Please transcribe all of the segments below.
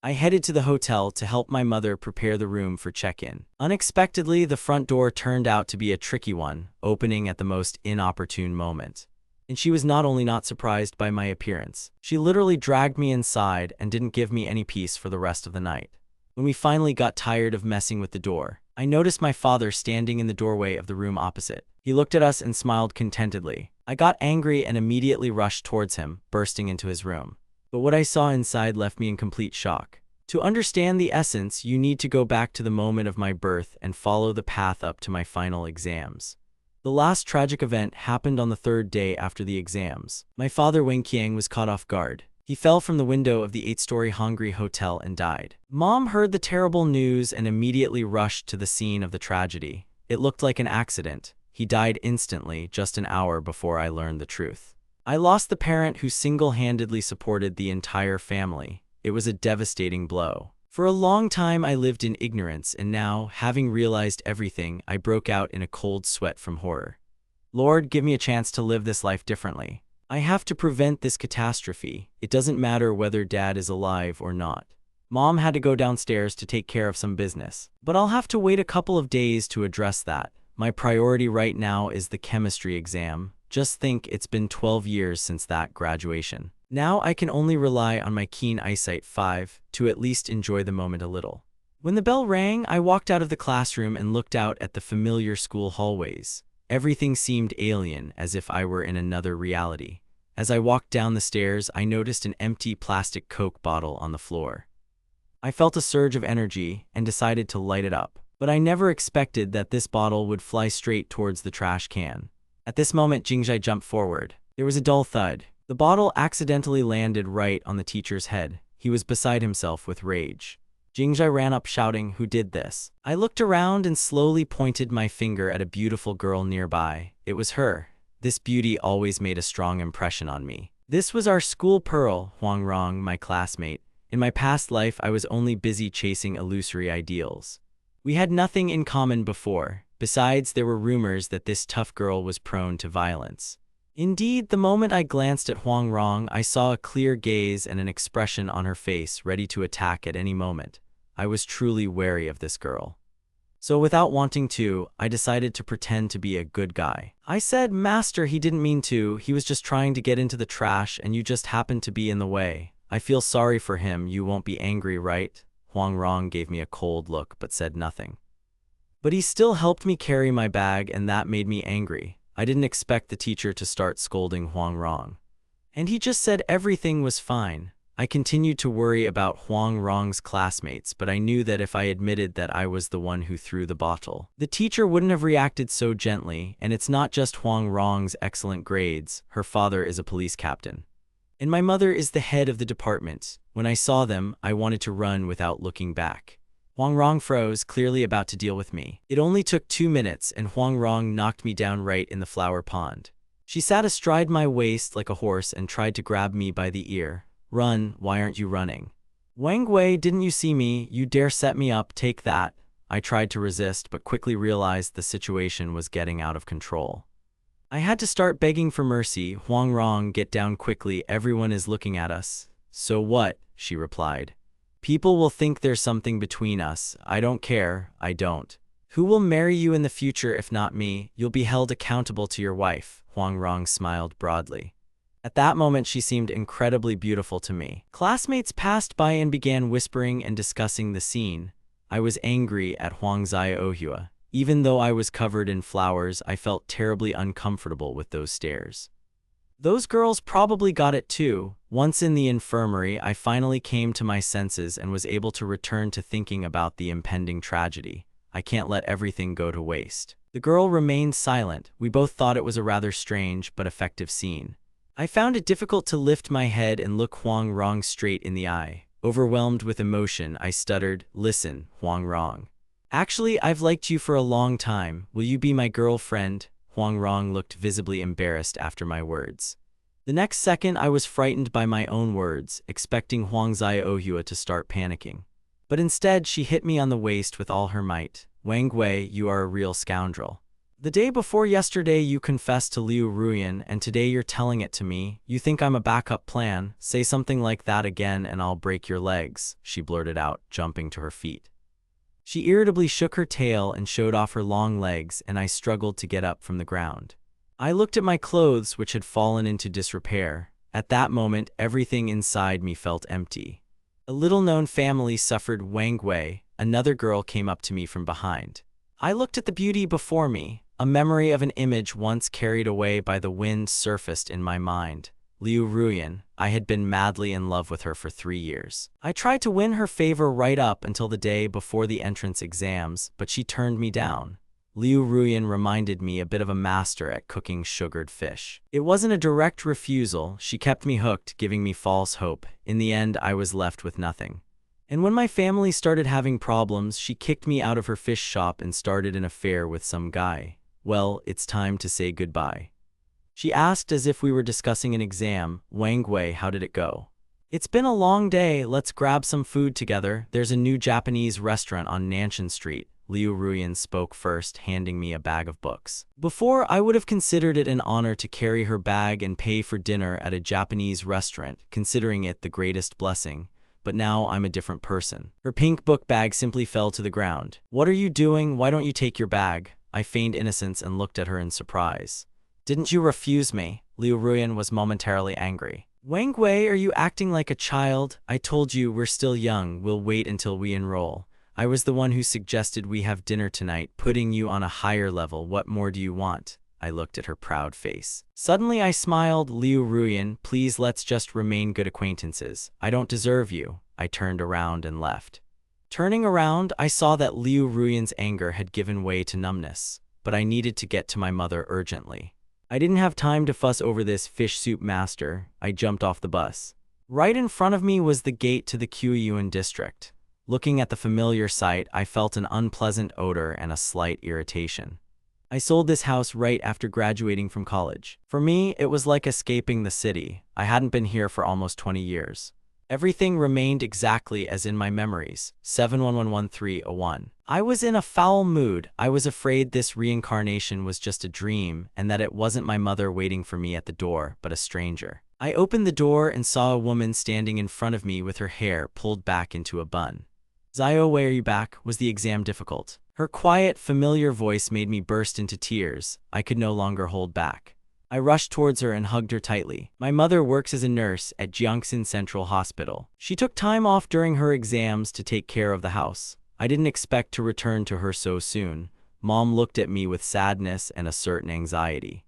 I headed to the hotel to help my mother prepare the room for check-in. Unexpectedly, the front door turned out to be a tricky one, opening at the most inopportune moment. And she was not only not surprised by my appearance, she literally dragged me inside and didn't give me any peace for the rest of the night. When we finally got tired of messing with the door, I noticed my father standing in the doorway of the room opposite. He looked at us and smiled contentedly. I got angry and immediately rushed towards him, bursting into his room. But what I saw inside left me in complete shock. To understand the essence, you need to go back to the moment of my birth and follow the path up to my final exams. The last tragic event happened on the third day after the exams. My father Wang Qiang was caught off guard. He fell from the window of the 8-story Hongri hotel and died. Mom heard the terrible news and immediately rushed to the scene of the tragedy. It looked like an accident. He died instantly, just an hour before I learned the truth. I lost the parent who single-handedly supported the entire family. It was a devastating blow. For a long time I lived in ignorance, and now, having realized everything, I broke out in a cold sweat from horror. Lord, give me a chance to live this life differently. I have to prevent this catastrophe. It doesn't matter whether Dad is alive or not. Mom had to go downstairs to take care of some business, but I'll have to wait a couple of days to address that. My priority right now is the chemistry exam. Just think, it's been 12 years since that graduation. Now I can only rely on my keen eyesight 5 to at least enjoy the moment a little. When the bell rang, I walked out of the classroom and looked out at the familiar school hallways. Everything seemed alien, as if I were in another reality. As I walked down the stairs, I noticed an empty plastic Coke bottle on the floor. I felt a surge of energy and decided to light it up. But I never expected that this bottle would fly straight towards the trash can. At this moment, Jingjai jumped forward. There was a dull thud. The bottle accidentally landed right on the teacher's head. He was beside himself with rage. Jingjai ran up shouting, "Who did this?" I looked around and slowly pointed my finger at a beautiful girl nearby. It was her. This beauty always made a strong impression on me. This was our school pearl, Huang Rong, my classmate. In my past life, I was only busy chasing illusory ideals. We had nothing in common before. Besides, there were rumors that this tough girl was prone to violence. Indeed, the moment I glanced at Huang Rong, I saw a clear gaze and an expression on her face ready to attack at any moment. I was truly wary of this girl. So without wanting to, I decided to pretend to be a good guy. I said, "Master, he didn't mean to. He was just trying to get into the trash and you just happened to be in the way. I feel sorry for him. You won't be angry, right?" Huang Rong gave me a cold look but said nothing. But he still helped me carry my bag, and that made me angry. I didn't expect the teacher to start scolding Huang Rong. And he just said everything was fine. I continued to worry about Huang Rong's classmates, but I knew that if I admitted that I was the one who threw the bottle, the teacher wouldn't have reacted so gently. And it's not just Huang Rong's excellent grades. Her father is a police captain. And my mother is the head of the department. When I saw them, I wanted to run without looking back. Huang Rong froze, clearly about to deal with me. It only took 2 minutes, and Huang Rong knocked me down right in the flower pond. She sat astride my waist like a horse and tried to grab me by the ear. "Run, why aren't you running?" "Wang Wei, didn't you see me? You dare set me up, take that." I tried to resist, but quickly realized the situation was getting out of control. I had to start begging for mercy. "Huang Rong, get down quickly, everyone is looking at us." "So what?" she replied. "People will think there's something between us. I don't care, I don't. Who will marry you in the future if not me? You'll be held accountable to your wife." Huang Rong smiled broadly. At that moment, she seemed incredibly beautiful to me. Classmates passed by and began whispering and discussing the scene. I was angry at Huang Xiaohua. Even though I was covered in flowers, I felt terribly uncomfortable with those stares. Those girls probably got it too. Once in the infirmary, I finally came to my senses and was able to return to thinking about the impending tragedy. I can't let everything go to waste. The girl remained silent. We both thought it was a rather strange but effective scene. I found it difficult to lift my head and look Huang Rong straight in the eye. Overwhelmed with emotion, I stuttered, "Listen, Huang Rong. Actually, I've liked you for a long time. Will you be my girlfriend?" Huang Rong looked visibly embarrassed after my words. The next second, I was frightened by my own words, expecting Huang Xiaohua to start panicking. But instead, she hit me on the waist with all her might. "Wang Wei, you are a real scoundrel. The day before yesterday you confessed to Liu Ruyan, and today you're telling it to me. You think I'm a backup plan? Say something like that again and I'll break your legs, she blurted out, jumping to her feet. She irritably shook her tail and showed off her long legs, and I struggled to get up from the ground. I looked at my clothes, which had fallen into disrepair. At that moment, everything inside me felt empty. A little-known family suffered. Wang Wei, another girl, came up to me from behind. I looked at the beauty before me. A memory of an image once carried away by the wind surfaced in my mind. Liu Ruyan. I had been madly in love with her for 3 years. I tried to win her favor right up until the day before the entrance exams, but she turned me down. Liu Ruyan reminded me a bit of a master at cooking sugared fish. It wasn't a direct refusal. She kept me hooked, giving me false hope. In the end, I was left with nothing. And when my family started having problems, she kicked me out of her fish shop and started an affair with some guy. Well, it's time to say goodbye. She asked as if we were discussing an exam. Wang Wei, how did it go? It's been a long day. Let's grab some food together. There's a new Japanese restaurant on Nanshan Street. Liu Ruyan spoke first, handing me a bag of books. Before, I would have considered it an honor to carry her bag and pay for dinner at a Japanese restaurant, considering it the greatest blessing. But now I'm a different person. Her pink book bag simply fell to the ground. What are you doing? Why don't you take your bag? I feigned innocence and looked at her in surprise. Didn't you refuse me? Liu Ruyan was momentarily angry. Wang Wei, are you acting like a child? I told you we're still young. We'll wait until we enroll. I was the one who suggested we have dinner tonight, putting you on a higher level. What more do you want? I looked at her proud face. Suddenly I smiled. Liu Ruyan, please let's just remain good acquaintances. I don't deserve you. I turned around and left. Turning around, I saw that Liu Ruyan's anger had given way to numbness, but I needed to get to my mother urgently. I didn't have time to fuss over this fish soup master. I jumped off the bus. Right in front of me was the gate to the Quyuan district. Looking at the familiar sight, I felt an unpleasant odor and a slight irritation. I sold this house right after graduating from college. For me, it was like escaping the city. I hadn't been here for almost 20 years. Everything remained exactly as in my memories. 71113101. I was in a foul mood. I was afraid this reincarnation was just a dream and that it wasn't my mother waiting for me at the door, but a stranger. I opened the door and saw a woman standing in front of me with her hair pulled back into a bun. Zio, why are you back? Was the exam difficult? Her quiet, familiar voice made me burst into tears. I could no longer hold back. I rushed towards her and hugged her tightly. My mother works as a nurse at Jiangxin Central Hospital. She took time off during her exams to take care of the house. I didn't expect to return to her so soon. Mom looked at me with sadness and a certain anxiety.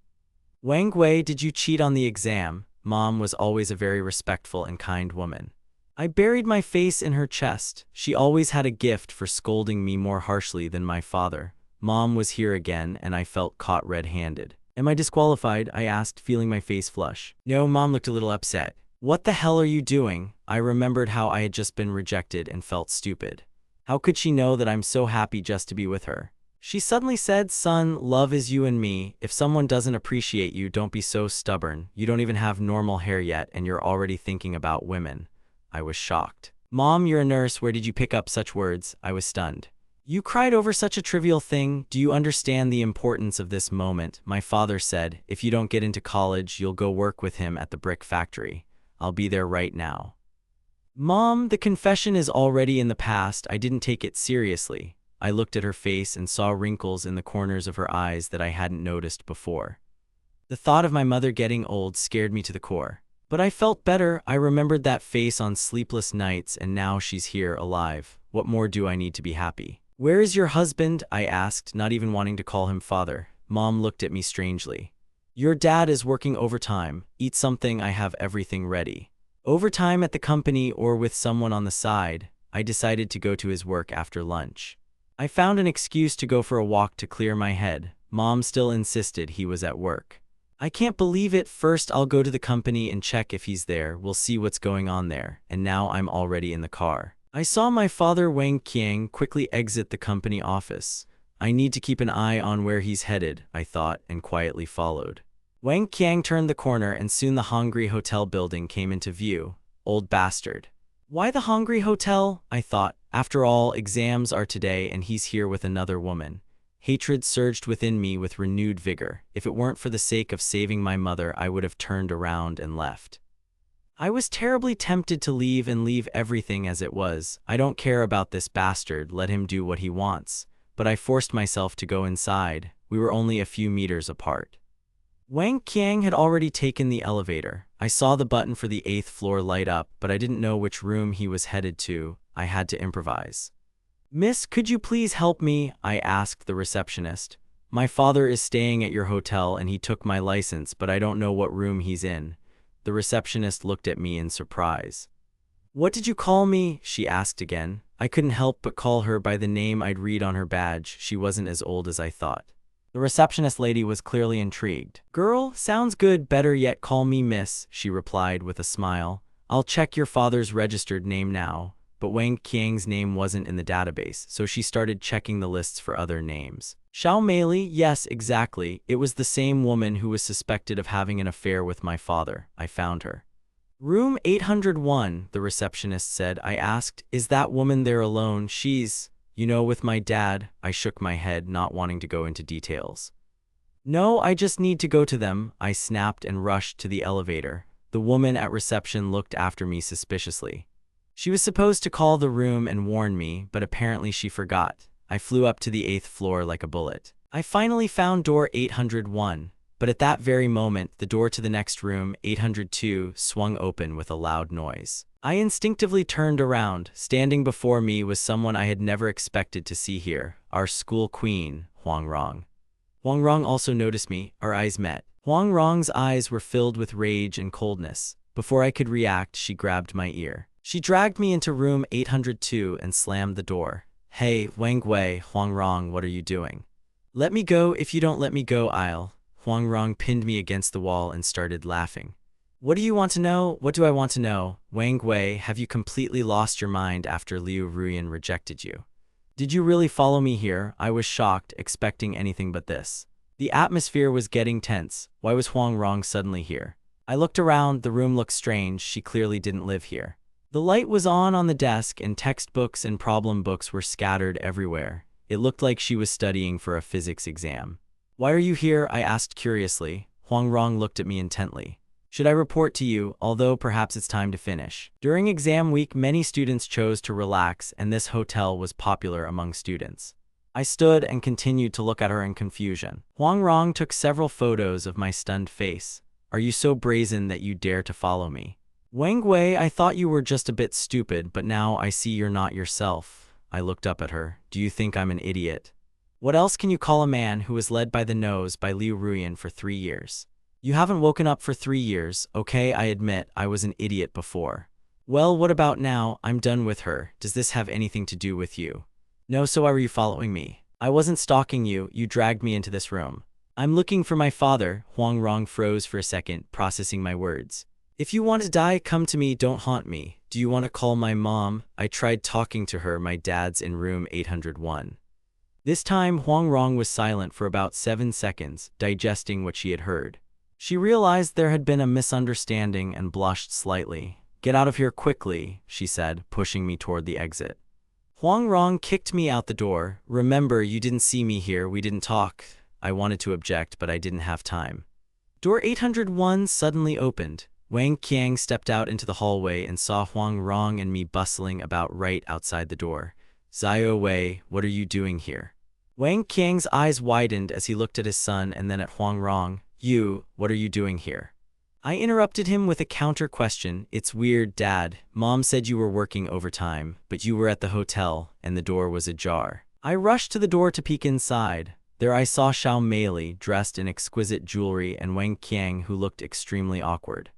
Wang Wei, did you cheat on the exam? Mom was always a very respectful and kind woman. I buried my face in her chest. She always had a gift for scolding me more harshly than my father. Mom was here again, and I felt caught red-handed. Am I disqualified? I asked, feeling my face flush. No, Mom looked a little upset. What the hell are you doing? I remembered how I had just been rejected and felt stupid. How could she know that I'm so happy just to be with her? She suddenly said, son, love is you and me. If someone doesn't appreciate you, don't be so stubborn. You don't even have normal hair yet, and you're already thinking about women. I was shocked. Mom, you're a nurse. Where did you pick up such words? I was stunned. You cried over such a trivial thing. Do you understand the importance of this moment? My father said, if you don't get into college, you'll go work with him at the brick factory. I'll be there right now. Mom, the confession is already in the past. I didn't take it seriously. I looked at her face and saw wrinkles in the corners of her eyes that I hadn't noticed before. The thought of my mother getting old scared me to the core. But I felt better. I remembered that face on sleepless nights, and now she's here, alive. What more do I need to be happy? Where is your husband? I asked, not even wanting to call him father. Mom looked at me strangely. Your dad is working overtime. Eat something. I have everything ready. Overtime at the company or with someone on the side. I decided to go to his work after lunch. I found an excuse to go for a walk to clear my head. Mom still insisted he was at work. I can't believe it. First, I'll go to the company and check if he's there. We'll see what's going on there. And now I'm already in the car. I saw my father Wang Qiang quickly exit the company office. I need to keep an eye on where he's headed, I thought, and quietly followed. Wang Qiang turned the corner and soon the Hongri Hotel building came into view. Old bastard. Why the Hongri Hotel? I thought. After all, exams are today and he's here with another woman. Hatred surged within me with renewed vigor. If it weren't for the sake of saving my mother, I would have turned around and left. I was terribly tempted to leave and leave everything as it was. I don't care about this bastard, let him do what he wants. But I forced myself to go inside. We were only a few meters apart. Wang Qiang had already taken the elevator. I saw the button for the 8th floor light up, but I didn't know which room he was headed to. I had to improvise. "Miss, could you please help me?" I asked the receptionist. "My father is staying at your hotel and he took my license, but I don't know what room he's in." The receptionist looked at me in surprise. "What did you call me?" she asked again. I couldn't help but call her by the name I'd read on her badge. She wasn't as old as I thought. The receptionist lady was clearly intrigued. "Girl, sounds good, better yet call me Miss," she replied with a smile. "I'll check your father's registered name now." But Wang Qiang's name wasn't in the database, so she started checking the lists for other names. Xiao Meili, yes, exactly. It was the same woman who was suspected of having an affair with my father. I found her. "Room 801, the receptionist said. I asked, "Is that woman there alone?" "She's, with my dad." I shook my head, not wanting to go into details. "No, I just need to go to them," I snapped and rushed to the elevator. The woman at reception looked after me suspiciously. She was supposed to call the room and warn me, but apparently she forgot. I flew up to the 8th floor like a bullet. I finally found door 801, but at that very moment, the door to the next room, 802, swung open with a loud noise. I instinctively turned around. Standing before me was someone I had never expected to see here, our school queen, Huang Rong. Huang Rong also noticed me. Our eyes met. Huang Rong's eyes were filled with rage and coldness. Before I could react, she grabbed my ear. She dragged me into room 802 and slammed the door. "Hey, Wang Wei," Huang Rong, "what are you doing?" "Let me go. If you don't let me go, I'll..." Huang Rong pinned me against the wall and started laughing. "What do you want to know?" "What do I want to know? Wang Wei, have you completely lost your mind after Liu Ruyan rejected you? Did you really follow me here?" I was shocked, expecting anything but this. The atmosphere was getting tense. Why was Huang Rong suddenly here? I looked around. The room looked strange. She clearly didn't live here. The light was on the desk, and textbooks and problem books were scattered everywhere. It looked like she was studying for a physics exam. "Why are you here?" I asked curiously. Huang Rong looked at me intently. "Should I report to you, although perhaps it's time to finish?" During exam week, many students chose to relax, and this hotel was popular among students. I stood and continued to look at her in confusion. Huang Rong took several photos of my stunned face. "Are you so brazen that you dare to follow me?" "Wang Wei, I thought you were just a bit stupid, but now I see you're not yourself." I looked up at her. "Do you think I'm an idiot? What else can you call a man who was led by the nose by Liu Ruyan for 3 years? You haven't woken up for 3 years, okay? I admit I was an idiot before." "Well, what about now? I'm done with her. Does this have anything to do with you?" "No, so why were you following me?" "I wasn't stalking you. You dragged me into this room." "I'm looking for my father." Huang Rong froze for a second, processing my words. "If you want to die, come to me, don't haunt me. Do you want to call my mom?" I tried talking to her. "My dad's in room 801. This time, Huang Rong was silent for about 7 seconds, digesting what she had heard. She realized there had been a misunderstanding and blushed slightly. "Get out of here quickly," she said, pushing me toward the exit. Huang Rong kicked me out the door. "Remember, you didn't see me here, we didn't talk." I wanted to object, but I didn't have time. Door 801 suddenly opened. Wang Qiang stepped out into the hallway and saw Huang Rong and me bustling about right outside the door. "Zhao Wei, what are you doing here?" Wang Qiang's eyes widened as he looked at his son and then at Huang Rong. What are you doing here?" I interrupted him with a counter question. "It's weird, Dad. Mom said you were working overtime, but you were at the hotel, and the door was ajar." I rushed to the door to peek inside. There I saw Xiao Meili, dressed in exquisite jewelry, and Wang Qiang, who looked extremely awkward.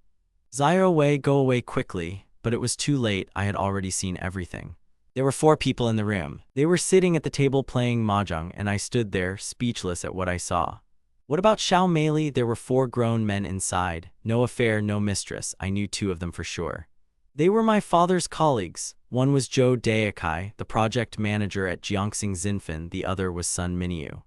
"Zhao Wei, go away quickly," but it was too late. I had already seen everything. There were 4 people in the room. They were sitting at the table playing mahjong, and I stood there, speechless at what I saw. What about Xiao Meili? There were 4 grown men inside. No affair, no mistress. I knew 2 of them for sure. They were my father's colleagues. One was Zhou Daikai, the project manager at Jiangxing Xinfan. The other was Sun Minyu.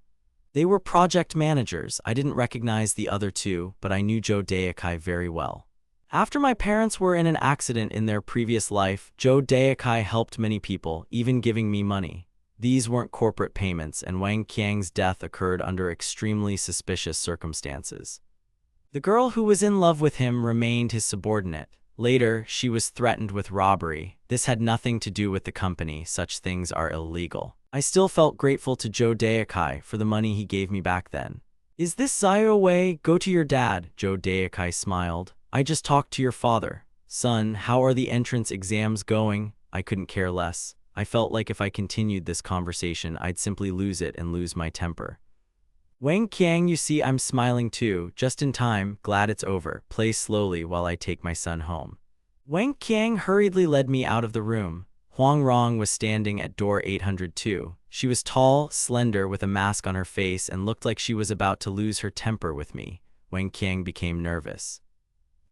They were project managers. I didn't recognize the other 2, but I knew Zhou Daikai very well. After my parents were in an accident in their previous life, Zhou Daikai helped many people, even giving me money. These weren't corporate payments, and Wang Qiang's death occurred under extremely suspicious circumstances. The girl who was in love with him remained his subordinate. Later, she was threatened with robbery. This had nothing to do with the company. Such things are illegal. I still felt grateful to Joe Daekai for the money he gave me back then. Is this Zio Wei? Go to your dad, Joe Daekai smiled. I just talked to your father. Son, how are the entrance exams going? I couldn't care less. I felt like if I continued this conversation, I'd simply lose it and lose my temper. Wang Qiang, you see, I'm smiling too, just in time, glad it's over. Play slowly while I take my son home. Wang Qiang hurriedly led me out of the room. Huang Rong was standing at door 802. She was tall, slender, with a mask on her face and looked like she was about to lose her temper with me. Wang Qiang became nervous.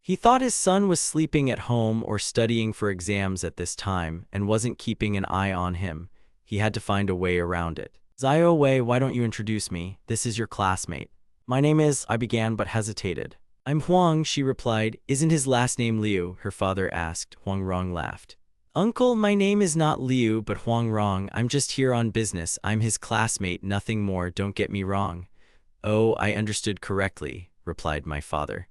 He thought his son was sleeping at home or studying for exams at this time and wasn't keeping an eye on him. He had to find a way around it. Zio Wei, why don't you introduce me? This is your classmate. My name is, I began but hesitated. I'm Huang, she replied. Isn't his last name Liu? Her father asked. Huang Rong laughed. Uncle, my name is not Liu but Huang Rong. I'm just here on business. I'm his classmate, nothing more, don't get me wrong. Oh, I understood correctly, replied my father.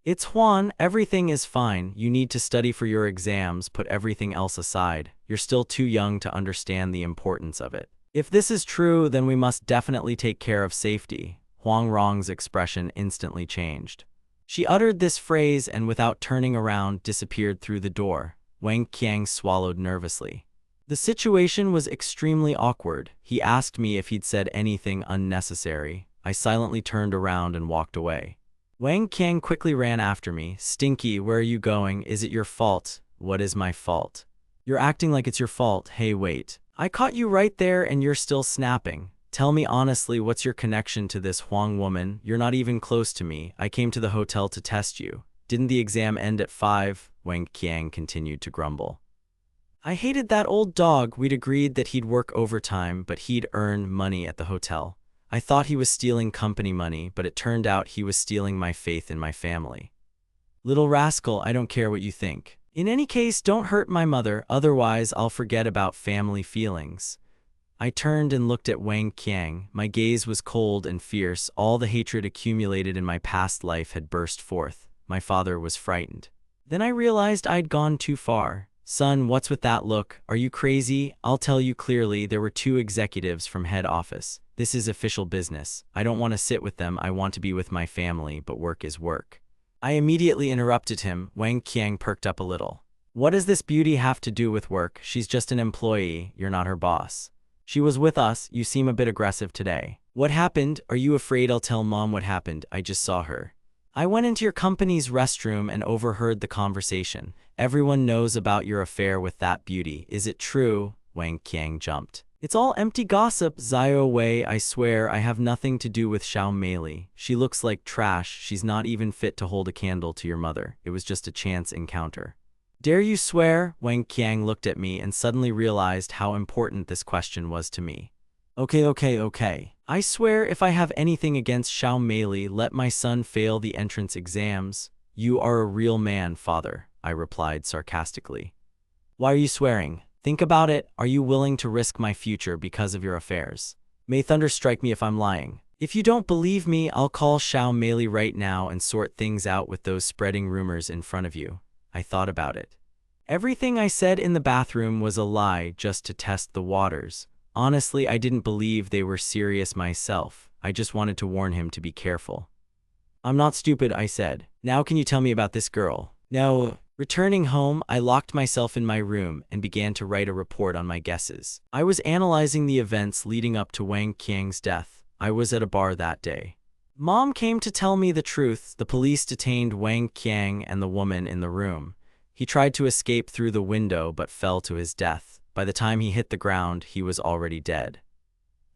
It's Huan, everything is fine. You need to study for your exams, put everything else aside. You're still too young to understand the importance of it. If this is true, then we must definitely take care of safety. Huang Rong's expression instantly changed. She uttered this phrase and without turning around disappeared through the door. Wang Qiang swallowed nervously. The situation was extremely awkward. He asked me if he'd said anything unnecessary. I silently turned around and walked away. Wang Qiang quickly ran after me. Stinky, where are you going? Is it your fault? What is my fault? You're acting like it's your fault. Hey, wait. I caught you right there and you're still snapping. Tell me honestly, what's your connection to this Huang woman? You're not even close to me. I came to the hotel to test you. Didn't the exam end at 5? Wang Qiang continued to grumble. I hated that old dog. We'd agreed that he'd work overtime, but he'd earn money at the hotel. I thought he was stealing company money, but it turned out he was stealing my faith in my family. Little rascal, I don't care what you think. In any case, don't hurt my mother, otherwise I'll forget about family feelings. I turned and looked at Wang Qiang. My gaze was cold and fierce. All the hatred accumulated in my past life had burst forth. My father was frightened. Then I realized I'd gone too far. Son, what's with that look? Are you crazy? I'll tell you clearly, there were 2 executives from head office. This is official business. I don't want to sit with them. I want to be with my family, but work is work. I immediately interrupted him. Wang Qiang perked up a little. What does this beauty have to do with work? She's just an employee. You're not her boss. She was with us. You seem a bit aggressive today. What happened? Are you afraid I'll tell Mom what happened? I just saw her. I went into your company's restroom and overheard the conversation. Everyone knows about your affair with that beauty. Is it true? Wang Qiang jumped. It's all empty gossip, Zio Wei. I swear I have nothing to do with Xiao Meili. She looks like trash. She's not even fit to hold a candle to your mother. It was just a chance encounter. Dare you swear? Wang Qiang looked at me and suddenly realized how important this question was to me. Okay. I swear if I have anything against Xiao Meili, let my son fail the entrance exams. You are a real man, father, I replied sarcastically. Why are you swearing? Think about it. Are you willing to risk my future because of your affairs? May thunder strike me if I'm lying. If you don't believe me, I'll call Xiao Meili right now and sort things out with those spreading rumors in front of you. I thought about it. Everything I said in the bathroom was a lie just to test the waters. Honestly, I didn't believe they were serious myself. I just wanted to warn him to be careful. I'm not stupid, I said. Now can you tell me about this girl? No. Returning home, I locked myself in my room and began to write a report on my guesses. I was analyzing the events leading up to Wang Qiang's death. I was at a bar that day. Mom came to tell me the truth. The police detained Wang Qiang and the woman in the room. He tried to escape through the window but fell to his death. By the time he hit the ground, he was already dead.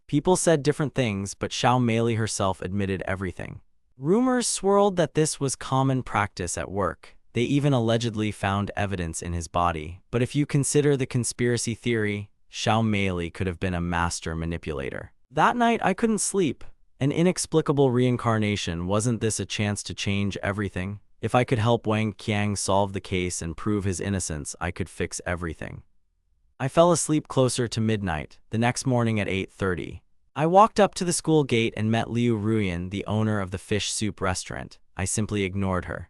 People said different things, but Xiao Meili herself admitted everything. Rumors swirled that this was common practice at work. They even allegedly found evidence in his body. But if you consider the conspiracy theory, Xiao Meili could have been a master manipulator. That night, I couldn't sleep. An inexplicable reincarnation. Wasn't this a chance to change everything? If I could help Wang Qiang solve the case and prove his innocence, I could fix everything. I fell asleep closer to midnight, the next morning at 8:30. I walked up to the school gate and met Liu Ruyan, the owner of the fish soup restaurant. I simply ignored her.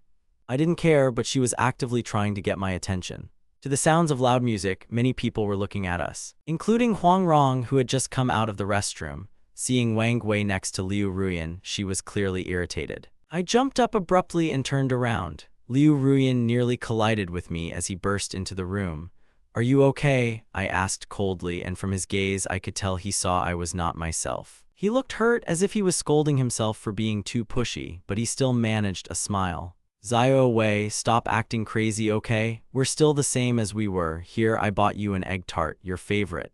I didn't care, but she was actively trying to get my attention. To the sounds of loud music, many people were looking at us, including Huang Rong, who had just come out of the restroom. Seeing Wang Wei next to Liu Ruyan, she was clearly irritated. I jumped up abruptly and turned around. Liu Ruyan nearly collided with me as he burst into the room. "Are you okay?" I asked coldly, and from his gaze I could tell he saw I was not myself. He looked hurt, as if he was scolding himself for being too pushy, but he still managed a smile. "Zio Wei, stop acting crazy, okay? We're still the same as we were. Here, I bought you an egg tart, your favorite."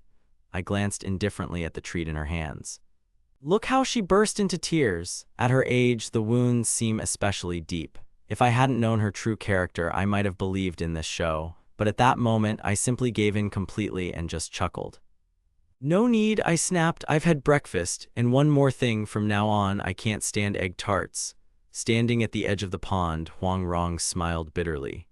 I glanced indifferently at the treat in her hands. Look how she burst into tears. At her age, the wounds seem especially deep. If I hadn't known her true character, I might have believed in this show. But at that moment, I simply gave in completely and just chuckled. "No need," I snapped. "I've had breakfast, and one more thing, from now on, I can't stand egg tarts." Standing at the edge of the pond, Huang Rong smiled bitterly.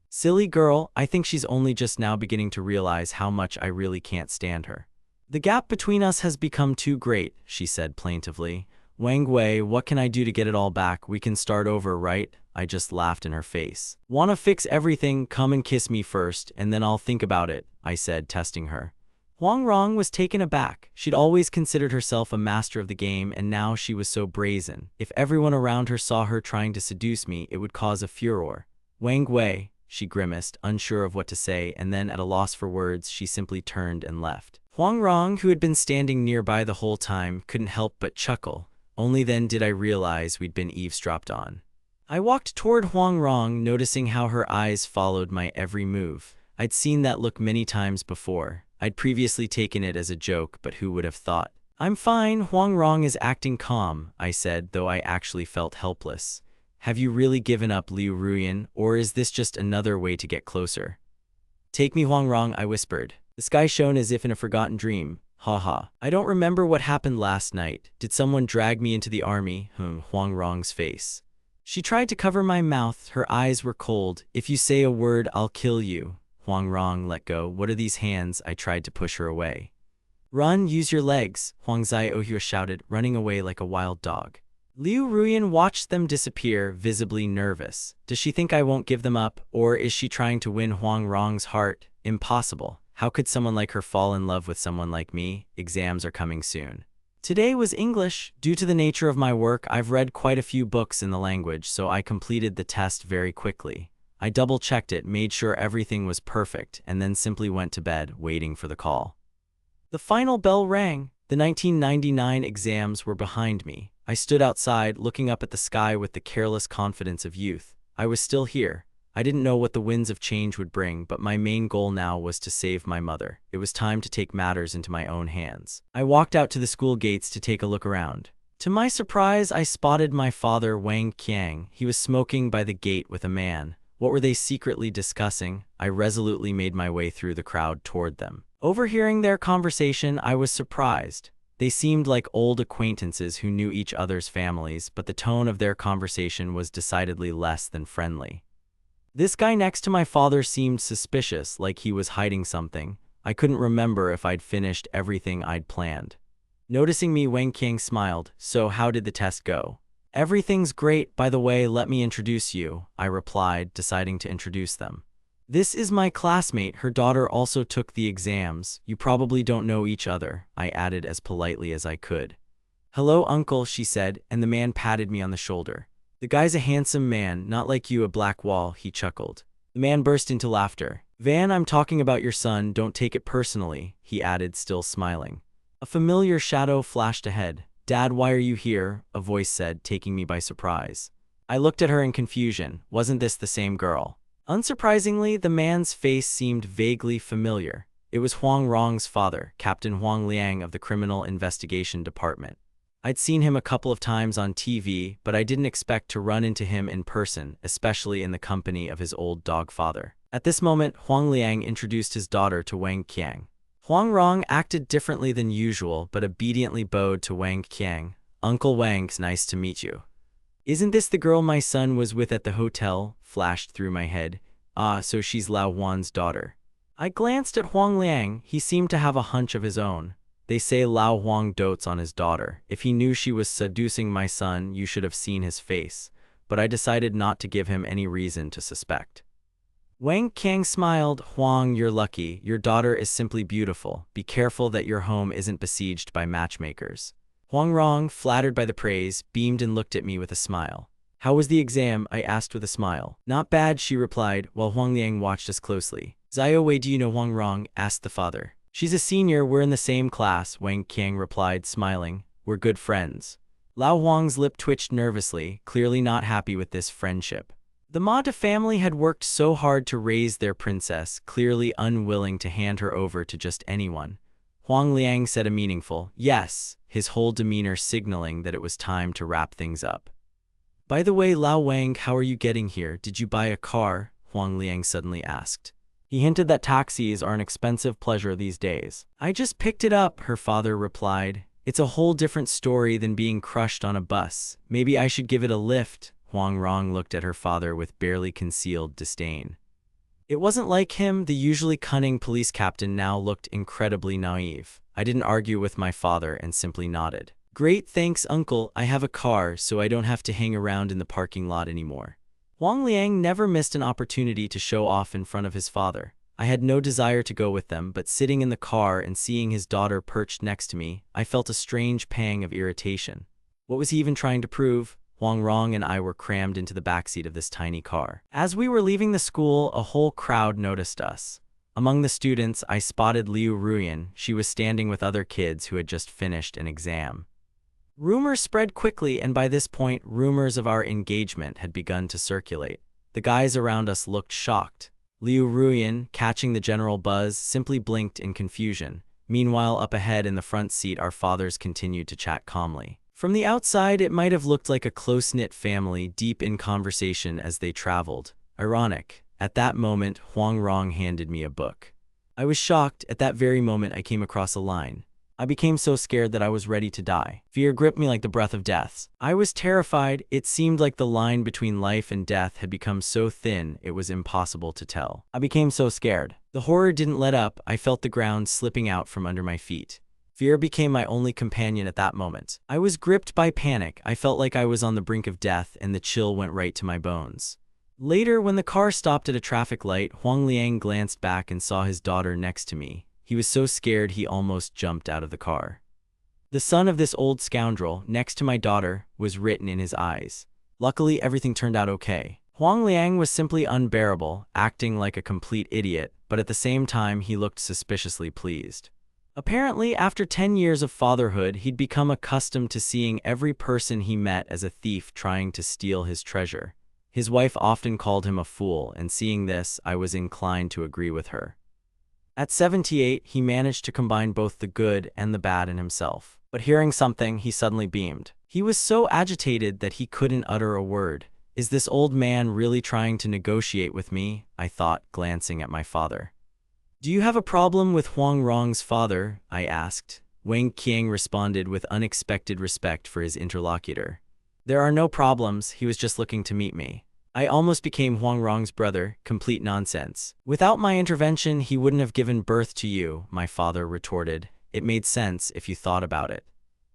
"Silly girl, I think she's only just now beginning to realize how much I really can't stand her." "The gap between us has become too great," she said plaintively. "Wang Wei, what can I do to get it all back? We can start over, right?" I just laughed in her face. "Wanna fix everything? Come and kiss me first, and then I'll think about it," I said, testing her. Huang Rong was taken aback. She'd always considered herself a master of the game, and now she was so brazen. If everyone around her saw her trying to seduce me, it would cause a furor. "Wang Wei," she grimaced, unsure of what to say, and then at a loss for words, she simply turned and left. Huang Rong, who had been standing nearby the whole time, couldn't help but chuckle. Only then did I realize we'd been eavesdropped on. I walked toward Huang Rong, noticing how her eyes followed my every move. I'd seen that look many times before. I'd previously taken it as a joke, but who would have thought? "I'm fine, Huang Rong is acting calm," I said, though I actually felt helpless. "Have you really given up, Liu Ruyan, or is this just another way to get closer?" "Take me, Huang Rong," I whispered. The sky shone as if in a forgotten dream. "Ha. I don't remember what happened last night. Did someone drag me into the army?" Huang Rong's face. She tried to cover my mouth. Her eyes were cold. "If you say a word, I'll kill you." Huang Rong let go. "What are these hands?" I tried to push her away. "Run, use your legs," Huang Ziohua shouted, running away like a wild dog. Liu Ruyan watched them disappear, visibly nervous. Does she think I won't give them up, or is she trying to win Huang Rong's heart? Impossible. How could someone like her fall in love with someone like me? Exams are coming soon. Today was English. Due to the nature of my work, I've read quite a few books in the language, so I completed the test very quickly. I double-checked it, made sure everything was perfect, and then simply went to bed, waiting for the call. The final bell rang. The 1999 exams were behind me. I stood outside, looking up at the sky with the careless confidence of youth. I was still here. I didn't know what the winds of change would bring, but my main goal now was to save my mother. It was time to take matters into my own hands. I walked out to the school gates to take a look around. To my surprise, I spotted my father, Wang Qiang. He was smoking by the gate with a man. What were they secretly discussing? I resolutely made my way through the crowd toward them. Overhearing their conversation, I was surprised. They seemed like old acquaintances who knew each other's families, but the tone of their conversation was decidedly less than friendly. This guy next to my father seemed suspicious, like he was hiding something. I couldn't remember if I'd finished everything I'd planned. Noticing me, Wang Qiang smiled. "So how did the test go?" "Everything's great. By the way, let me introduce you," I replied, deciding to introduce them. "This is my classmate. Her daughter also took the exams. You probably don't know each other," I added as politely as I could. "Hello, uncle," she said, and the man patted me on the shoulder. "The guy's a handsome man, not like you, a black wall," he chuckled. The man burst into laughter. "Van, I'm talking about your son, don't take it personally," he added, still smiling. A familiar shadow flashed ahead. "Dad, why are you here?" a voice said, taking me by surprise. I looked at her in confusion. Wasn't this the same girl? Unsurprisingly, the man's face seemed vaguely familiar. It was Huang Rong's father, Captain Huang Liang of the Criminal Investigation Department. I'd seen him a couple of times on TV, but I didn't expect to run into him in person, especially in the company of his old dog father. At this moment, Huang Liang introduced his daughter to Wang Qiang. Huang Rong acted differently than usual, but obediently bowed to Wang Qiang. "Uncle Wang, nice to meet you." "Isn't this the girl my son was with at the hotel?" flashed through my head. "Ah, so she's Lao Huan's daughter." I glanced at Huang Liang. He seemed to have a hunch of his own. They say Lao Huang dotes on his daughter. If he knew she was seducing my son, you should have seen his face. But I decided not to give him any reason to suspect. Wang Qiang smiled. Huang, you're lucky. Your daughter is simply beautiful. Be careful that your home isn't besieged by matchmakers. Huang Rong, flattered by the praise, beamed and looked at me with a smile. How was the exam? I asked with a smile. Not bad, she replied, while Huang Liang watched us closely. Zio Wei, do you know Huang Rong? Asked the father. She's a senior, we're in the same class, Wang Qiang replied, smiling. We're good friends. Lao Huang's lip twitched nervously, clearly not happy with this friendship. The Mata family had worked so hard to raise their princess, clearly unwilling to hand her over to just anyone. Huang Liang said a meaningful yes, his whole demeanor signaling that it was time to wrap things up. By the way, Lao Wang, how are you getting here? Did you buy a car? Huang Liang suddenly asked. He hinted that taxis are an expensive pleasure these days. I just picked it up, her father replied. It's a whole different story than being crushed on a bus. Maybe I should give it a lift. Huang Rong looked at her father with barely concealed disdain. It wasn't like him. The usually cunning police captain now looked incredibly naive. I didn't argue with my father and simply nodded. Great, thanks, uncle. I have a car, so I don't have to hang around in the parking lot anymore. Huang Liang never missed an opportunity to show off in front of his father. I had no desire to go with them, but sitting in the car and seeing his daughter perched next to me, I felt a strange pang of irritation. What was he even trying to prove? Huang Rong and I were crammed into the backseat of this tiny car. As we were leaving the school, a whole crowd noticed us. Among the students, I spotted Liu Ruyan. She was standing with other kids who had just finished an exam. Rumors spread quickly, and by this point, rumors of our engagement had begun to circulate. The guys around us looked shocked. Liu Ruyan, catching the general buzz, simply blinked in confusion. Meanwhile, up ahead in the front seat, our fathers continued to chat calmly. From the outside, it might have looked like a close-knit family, deep in conversation as they traveled. Ironic. At that moment, Huang Rong handed me a book. I was shocked. At that very moment, I came across a line. I became so scared that I was ready to die. Fear gripped me like the breath of death. I was terrified. It seemed like the line between life and death had become so thin it was impossible to tell. I became so scared. The horror didn't let up. I felt the ground slipping out from under my feet. Fear became my only companion at that moment. I was gripped by panic. I felt like I was on the brink of death, and the chill went right to my bones. Later, when the car stopped at a traffic light, Huang Liang glanced back and saw his daughter next to me. He was so scared he almost jumped out of the car. The son of this old scoundrel, next to my daughter, was written in his eyes. Luckily, everything turned out okay. Huang Liang was simply unbearable, acting like a complete idiot, but at the same time he looked suspiciously pleased. Apparently, after 10 years of fatherhood, he'd become accustomed to seeing every person he met as a thief trying to steal his treasure. His wife often called him a fool, and seeing this, I was inclined to agree with her. At 78, he managed to combine both the good and the bad in himself. But hearing something, he suddenly beamed. He was so agitated that he couldn't utter a word. Is this old man really trying to negotiate with me? I thought, glancing at my father. Do you have a problem with Huang Rong's father? I asked. Wang Qiang responded with unexpected respect for his interlocutor. There are no problems, he was just looking to meet me. I almost became Huang Rong's brother. Complete nonsense. Without my intervention, he wouldn't have given birth to you, my father retorted. It made sense if you thought about it.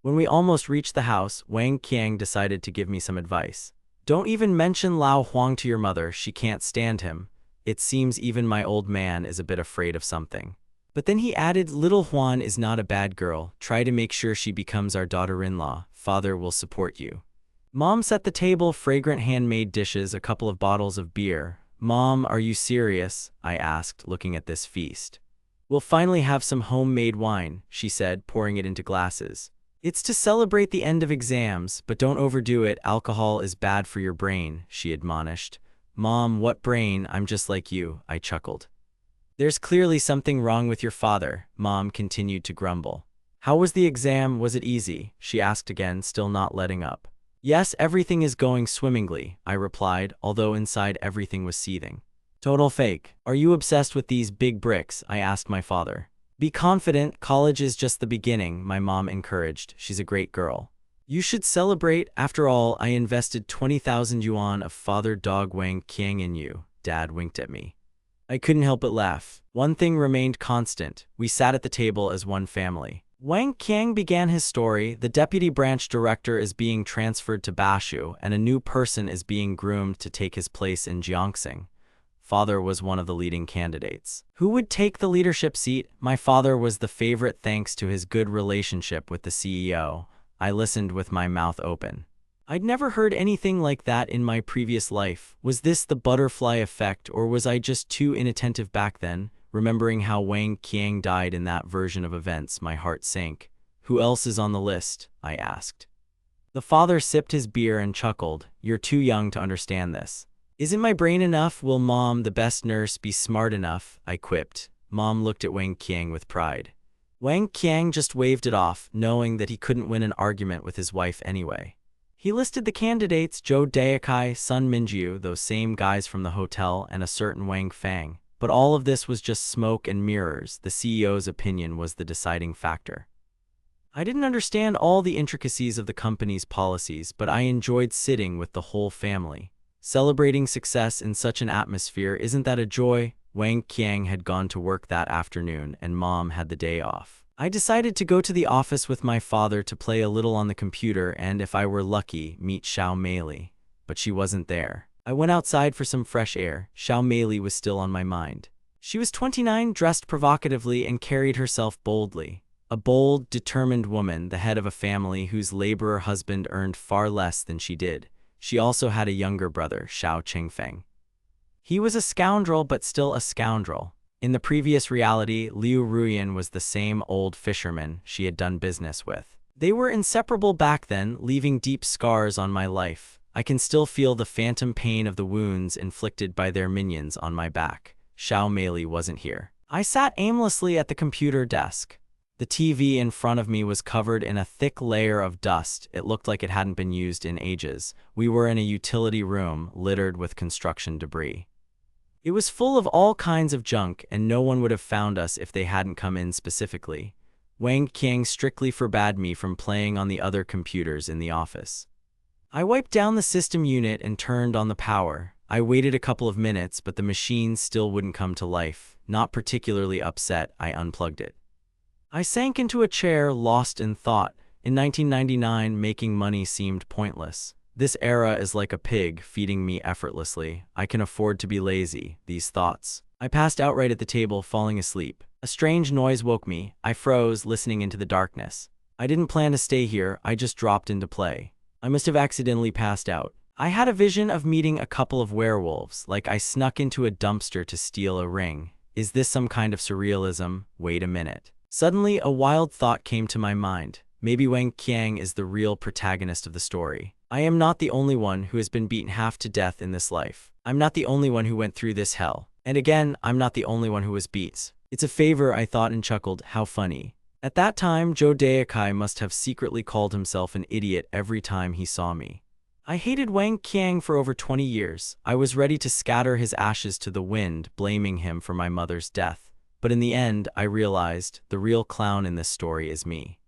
When we almost reached the house, Wang Qiang decided to give me some advice. Don't even mention Lao Huang to your mother, she can't stand him. It seems even my old man is a bit afraid of something. But then he added, little Huan is not a bad girl. Try to make sure she becomes our daughter-in-law. Father will support you. Mom set the table, fragrant handmade dishes, a couple of bottles of beer. Mom, are you serious? I asked, looking at this feast. We'll finally have some homemade wine, she said, pouring it into glasses. It's to celebrate the end of exams, but don't overdo it. Alcohol is bad for your brain, she admonished. Mom, what brain? I'm just like you, I chuckled. There's clearly something wrong with your father, Mom continued to grumble. How was the exam? Was it easy? She asked again, still not letting up. Yes, everything is going swimmingly, I replied, although inside everything was seething. Total fake. Are you obsessed with these big bricks? I asked my father. Be confident, college is just the beginning, my mom encouraged. She's a great girl. You should celebrate. After all, I invested 20,000 yuan of father dog Wang Qiang in you. Dad winked at me. I couldn't help but laugh. One thing remained constant. We sat at the table as one family. Wang Qiang began his story. The deputy branch director is being transferred to Bashu, and a new person is being groomed to take his place in Jiangxing. Father was one of the leading candidates. Who would take the leadership seat? My father was the favorite thanks to his good relationship with the CEO. I listened with my mouth open. I'd never heard anything like that in my previous life. Was this the butterfly effect, or was I just too inattentive back then? Remembering how Wang Qiang died in that version of events, my heart sank. Who else is on the list? I asked. The father sipped his beer and chuckled. You're too young to understand this. Isn't my brain enough? Will Mom, the best nurse, be smart enough? I quipped. Mom looked at Wang Qiang with pride. Wang Qiang just waved it off, knowing that he couldn't win an argument with his wife anyway. He listed the candidates: Zhou Daokai, Sun Minjiu, those same guys from the hotel, and a certain Wang Fang. But all of this was just smoke and mirrors. The CEO's opinion was the deciding factor. I didn't understand all the intricacies of the company's policies, but I enjoyed sitting with the whole family. Celebrating success in such an atmosphere, isn't that a joy? Wang Qiang had gone to work that afternoon, and Mom had the day off. I decided to go to the office with my father to play a little on the computer and, if I were lucky, meet Xiao Meili. But she wasn't there. I went outside for some fresh air. Xiao Meili was still on my mind. She was 29, dressed provocatively, and carried herself boldly. A bold, determined woman, the head of a family whose laborer husband earned far less than she did. She also had a younger brother, Xiao Qingfeng. He was a scoundrel, but still a scoundrel. In the previous reality, Liu Ruyan was the same old fisherman she had done business with. They were inseparable back then, leaving deep scars on my life. I can still feel the phantom pain of the wounds inflicted by their minions on my back. Xiao Meili wasn't here. I sat aimlessly at the computer desk. The TV in front of me was covered in a thick layer of dust. It looked like it hadn't been used in ages. We were in a utility room littered with construction debris. It was full of all kinds of junk, and no one would have found us if they hadn't come in specifically. Wang Qiang strictly forbade me from playing on the other computers in the office. I wiped down the system unit and turned on the power. I waited a couple of minutes, but the machine still wouldn't come to life. Not particularly upset, I unplugged it. I sank into a chair, lost in thought. In 1999, making money seemed pointless. This era is like a pig feeding me effortlessly. I can afford to be lazy. These thoughts. I passed out right at the table, falling asleep. A strange noise woke me. I froze, listening into the darkness. I didn't plan to stay here. I just dropped into play. I must have accidentally passed out. I had a vision of meeting a couple of werewolves, like I snuck into a dumpster to steal a ring. Is this some kind of surrealism? Wait a minute. Suddenly, a wild thought came to my mind. Maybe Wang Qiang is the real protagonist of the story. I am not the only one who has been beaten half to death in this life. I'm not the only one who went through this hell. And again, I'm not the only one who was beat. It's a favor, I thought and chuckled. How funny. At that time, Zhou Daokai must have secretly called himself an idiot every time he saw me. I hated Wang Qiang for over 20 years. I was ready to scatter his ashes to the wind, blaming him for my mother's death. But in the end, I realized the real clown in this story is me.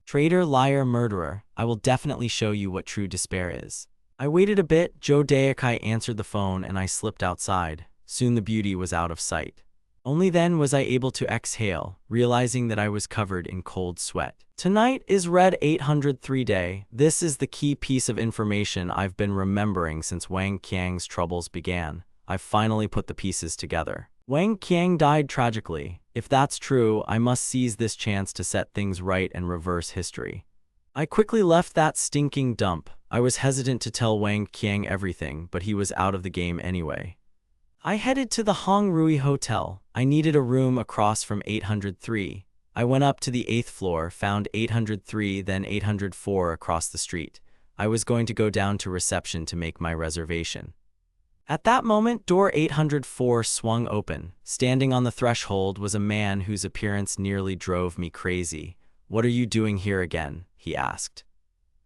Traitor, liar, murderer, I will definitely show you what true despair is. I waited a bit. Zhou Daokai answered the phone and I slipped outside. Soon the beauty was out of sight. Only then was I able to exhale, realizing that I was covered in cold sweat. Tonight is Red 803 Day. This is the key piece of information I've been remembering since Wang Qiang's troubles began. I've finally put the pieces together. Wang Qiang died tragically. If that's true, I must seize this chance to set things right and reverse history. I quickly left that stinking dump. I was hesitant to tell Wang Qiang everything, but he was out of the game anyway. I headed to the Hongrui Hotel. I needed a room across from 803. I went up to the 8th floor, found 803, then 804 across the street. I was going to go down to reception to make my reservation. At that moment, door 804 swung open. Standing on the threshold was a man whose appearance nearly drove me crazy. "What are you doing here again?" he asked.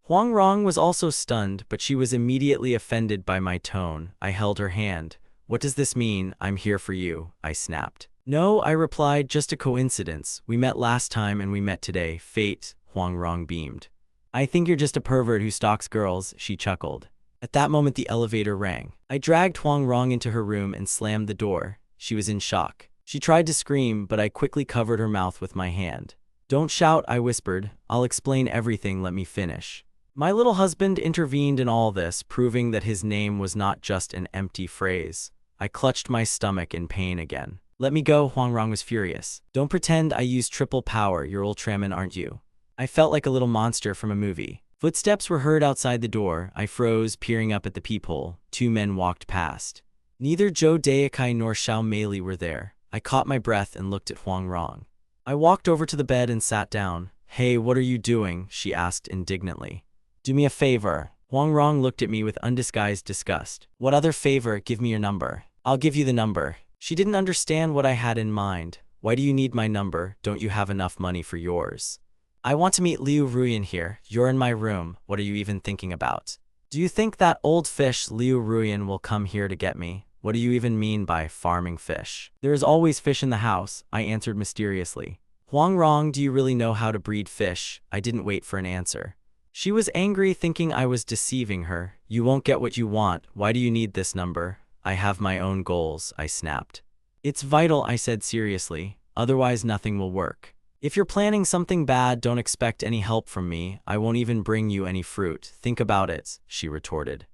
Huang Rong was also stunned, but she was immediately offended by my tone. I held her hand. "What does this mean? I'm here for you," I snapped. "No," I replied, "just a coincidence. We met last time and we met today. Fate," Huang Rong beamed. "I think you're just a pervert who stalks girls," she chuckled. At that moment the elevator rang. I dragged Huang Rong into her room and slammed the door. She was in shock. She tried to scream, but I quickly covered her mouth with my hand. Don't shout, I whispered. I'll explain everything, let me finish. My little husband intervened in all this, proving that his name was not just an empty phrase. I clutched my stomach in pain again. Let me go, Huang Rong was furious. Don't pretend I used triple power, you're Ultraman, aren't you? I felt like a little monster from a movie. Footsteps were heard outside the door. I froze, peering up at the peephole. 2 men walked past. Neither Zhou Daikai nor Xiao Meili were there. I caught my breath and looked at Huang Rong. I walked over to the bed and sat down. Hey, what are you doing? She asked indignantly. Do me a favor. Huang Rong looked at me with undisguised disgust. What other favor? Give me your number. I'll give you the number. She didn't understand what I had in mind. Why do you need my number? Don't you have enough money for yours? I want to meet Liu Ruyan here. You're in my room. What are you even thinking about? Do you think that old fish Liu Ruyan will come here to get me? What do you even mean by farming fish? There is always fish in the house, I answered mysteriously. Huang Rong, do you really know how to breed fish? I didn't wait for an answer. She was angry, thinking I was deceiving her. You won't get what you want. Why do you need this number? I have my own goals, I snapped. It's vital, I said seriously. Otherwise nothing will work. If you're planning something bad, don't expect any help from me. I won't even bring you any fruit. Think about it, she retorted.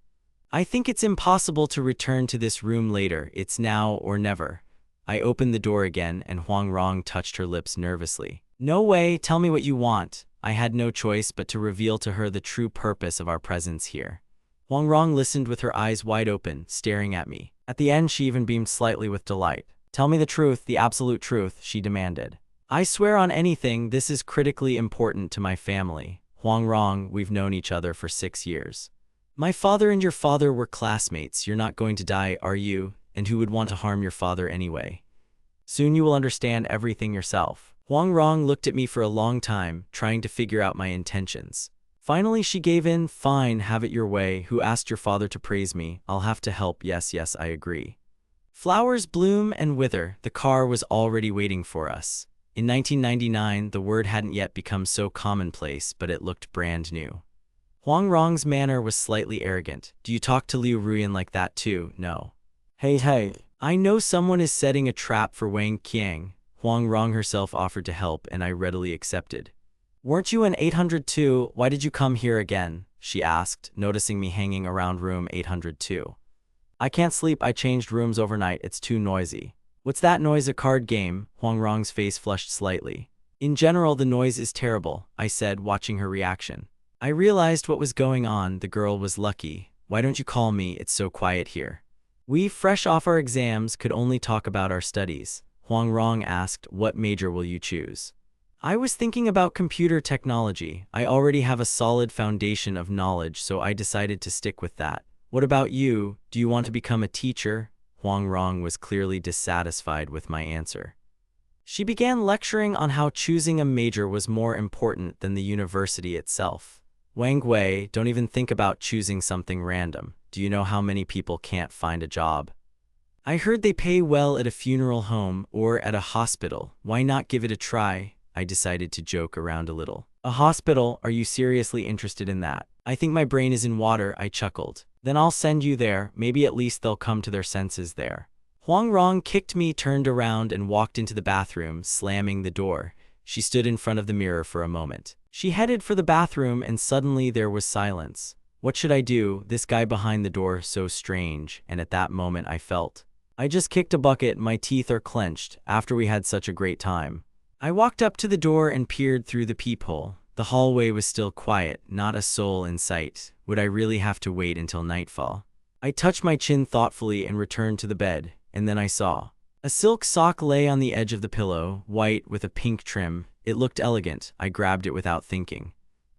I think it's impossible to return to this room later. It's now or never. I opened the door again and Huang Rong touched her lips nervously. No way, tell me what you want. I had no choice but to reveal to her the true purpose of our presence here. Huang Rong listened with her eyes wide open, staring at me. At the end, she even beamed slightly with delight. Tell me the truth, the absolute truth, she demanded. I swear on anything, this is critically important to my family. Huang Rong, we've known each other for 6 years. My father and your father were classmates. You're not going to die, are you? And who would want to harm your father anyway? Soon you will understand everything yourself. Huang Rong looked at me for a long time, trying to figure out my intentions. Finally, she gave in. Fine, have it your way. Who asked your father to praise me? I'll have to help. Yes, I agree. Flowers bloom and wither. The car was already waiting for us. In 1999, the word hadn't yet become so commonplace, but it looked brand new. Huang Rong's manner was slightly arrogant. Do you talk to Liu Ruyan like that too? No. Hey. I know someone is setting a trap for Wang Qiang. Huang Rong herself offered to help, and I readily accepted. Weren't you in 802? Why did you come here again? She asked, noticing me hanging around room 802. I can't sleep. I changed rooms overnight. It's too noisy. What's that noise? A card game? Huang Rong's face flushed slightly. In general, the noise is terrible, I said, watching her reaction. I realized what was going on. The girl was lucky. Why don't you call me? It's so quiet here. We, fresh off our exams, could only talk about our studies. Huang Rong asked, what major will you choose? I was thinking about computer technology. I already have a solid foundation of knowledge, so I decided to stick with that. What about you? Do you want to become a teacher? Huang Rong was clearly dissatisfied with my answer. She began lecturing on how choosing a major was more important than the university itself. Wang Wei, don't even think about choosing something random. Do you know how many people can't find a job? I heard they pay well at a funeral home or at a hospital. Why not give it a try? I decided to joke around a little. A hospital? Are you seriously interested in that? I think my brain is in water, I chuckled. Then I'll send you there. Maybe at least they'll come to their senses there. Huang Rong kicked me, turned around, and walked into the bathroom, slamming the door. She stood in front of the mirror for a moment. She headed for the bathroom, and suddenly there was silence. What should I do? This guy behind the door, so strange, and at that moment I felt. I just kicked a bucket, my teeth are clenched, after we had such a great time. I walked up to the door and peered through the peephole. The hallway was still quiet, not a soul in sight. Would I really have to wait until nightfall? I touched my chin thoughtfully and returned to the bed, and then I saw. A silk sock lay on the edge of the pillow, white with a pink trim. It looked elegant. I grabbed it without thinking.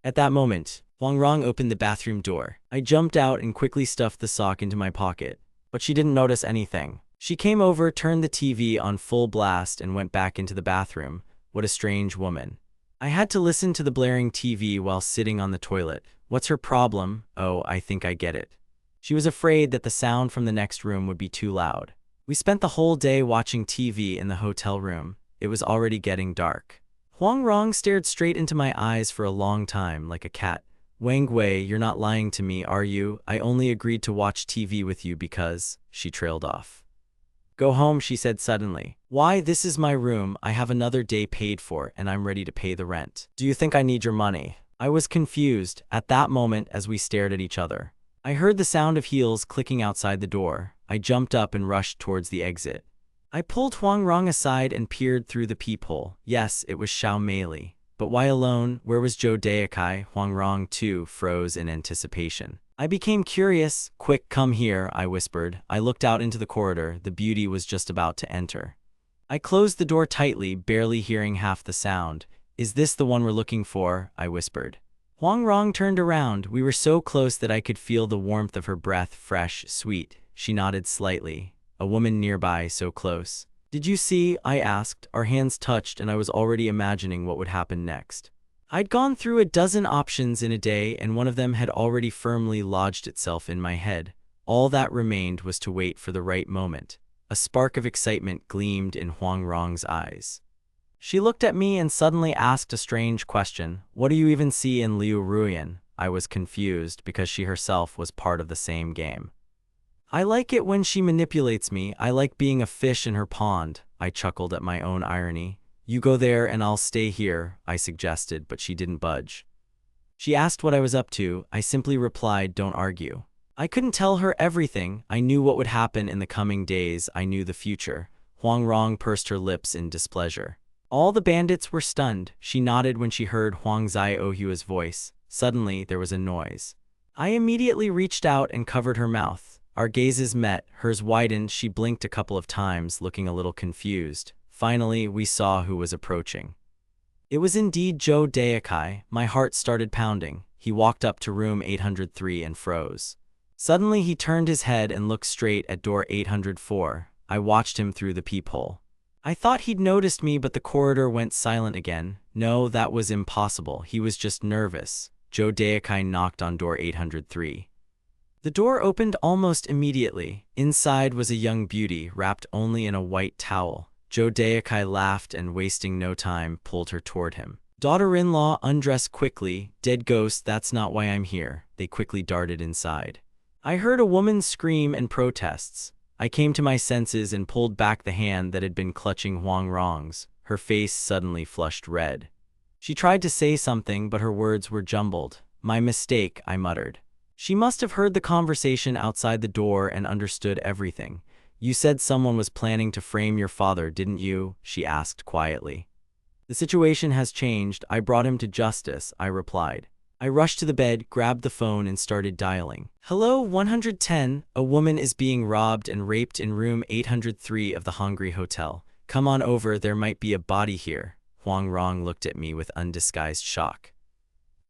At that moment, Huang Rong opened the bathroom door. I jumped out and quickly stuffed the sock into my pocket. But she didn't notice anything. She came over, turned the TV on full blast, and went back into the bathroom. What a strange woman. I had to listen to the blaring TV while sitting on the toilet. What's her problem? Oh, I think I get it. She was afraid that the sound from the next room would be too loud. We spent the whole day watching TV in the hotel room. It was already getting dark. Huang Rong stared straight into my eyes for a long time, like a cat. Wang Wei, you're not lying to me, are you? I only agreed to watch TV with you because... She trailed off. Go home, she said suddenly. Why, this is my room, I have another day paid for and I'm ready to pay the rent. Do you think I need your money? I was confused at that moment as we stared at each other. I heard the sound of heels clicking outside the door. I jumped up and rushed towards the exit. I pulled Huang Rong aside and peered through the peephole. Yes, it was Xiao Meili. But why alone? Where was Zhou Daikai? Huang Rong, too, froze in anticipation. I became curious. Quick, come here, I whispered. I looked out into the corridor. The beauty was just about to enter. I closed the door tightly, barely hearing half the sound. Is this the one we're looking for? I whispered. Huang Rong turned around. We were so close that I could feel the warmth of her breath, fresh, sweet. She nodded slightly. A woman nearby, so close. Did you see? I asked. Our hands touched and I was already imagining what would happen next. I'd gone through a dozen options in a day and one of them had already firmly lodged itself in my head. All that remained was to wait for the right moment. A spark of excitement gleamed in Huang Rong's eyes. She looked at me and suddenly asked a strange question. What do you even see in Liu Ruyan? I was confused because she herself was part of the same game. I like it when she manipulates me. I like being a fish in her pond. I chuckled at my own irony. You go there and I'll stay here, I suggested, but she didn't budge. She asked what I was up to. I simply replied, don't argue. I couldn't tell her everything. I knew what would happen in the coming days. I knew the future. Huang Rong pursed her lips in displeasure. All the bandits were stunned. She nodded when she heard Huang Ziohua's voice. Suddenly, there was a noise. I immediately reached out and covered her mouth. Our gazes met. Hers widened. She blinked a couple of times, looking a little confused. Finally, we saw who was approaching. It was indeed Zhou Daikai. My heart started pounding. He walked up to room 803 and froze. Suddenly, he turned his head and looked straight at door 804. I watched him through the peephole. I thought he'd noticed me, but the corridor went silent again. No, that was impossible. He was just nervous. Zhou Daikai knocked on door 803. The door opened almost immediately. Inside was a young beauty, wrapped only in a white towel. Zhou Daikai laughed and, wasting no time, pulled her toward him. Daughter-in-law, undress quickly. Dead ghost, that's not why I'm here. They quickly darted inside. I heard a woman scream and protests. I came to my senses and pulled back the hand that had been clutching Huang Rong's. Her face suddenly flushed red. She tried to say something, but her words were jumbled. My mistake, I muttered. She must have heard the conversation outside the door and understood everything. You said someone was planning to frame your father, didn't you? She asked quietly. The situation has changed. I brought him to justice, I replied. I rushed to the bed, grabbed the phone, and started dialing. Hello, 110. A woman is being robbed and raped in room 803 of the Hungry Hotel. Come on over, there might be a body here. Huang Rong looked at me with undisguised shock.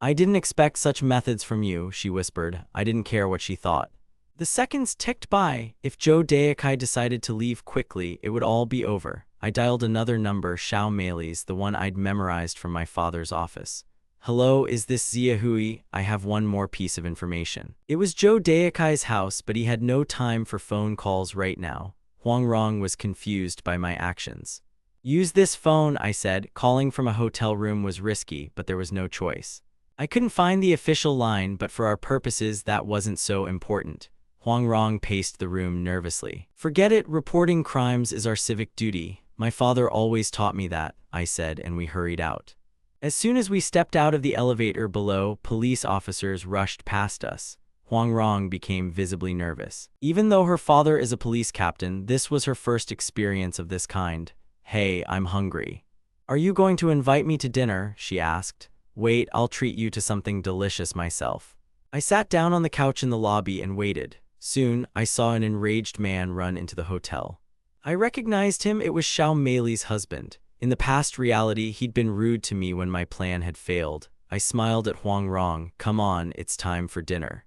I didn't expect such methods from you, she whispered. I didn't care what she thought. The seconds ticked by. If Zhou Daikai decided to leave quickly, it would all be over. I dialed another number, Xiao Meili's, the one I'd memorized from my father's office. Hello, is this Ziahui? I have one more piece of information. It was Zhou Daikai's house, but he had no time for phone calls right now. Huang Rong was confused by my actions. Use this phone, I said. Calling from a hotel room was risky, but there was no choice. I couldn't find the official line, but for our purposes, that wasn't so important. Huang Rong paced the room nervously. Forget it, reporting crimes is our civic duty. My father always taught me that, I said, and we hurried out. As soon as we stepped out of the elevator below, police officers rushed past us. Huang Rong became visibly nervous. Even though her father is a police captain, this was her first experience of this kind. Hey, I'm hungry. Are you going to invite me to dinner? She asked. Wait, I'll treat you to something delicious myself. I sat down on the couch in the lobby and waited. Soon, I saw an enraged man run into the hotel. I recognized him. It was Xiao Meili's husband. In the past reality, he'd been rude to me when my plan had failed. I smiled at Huang Rong. Come on, it's time for dinner.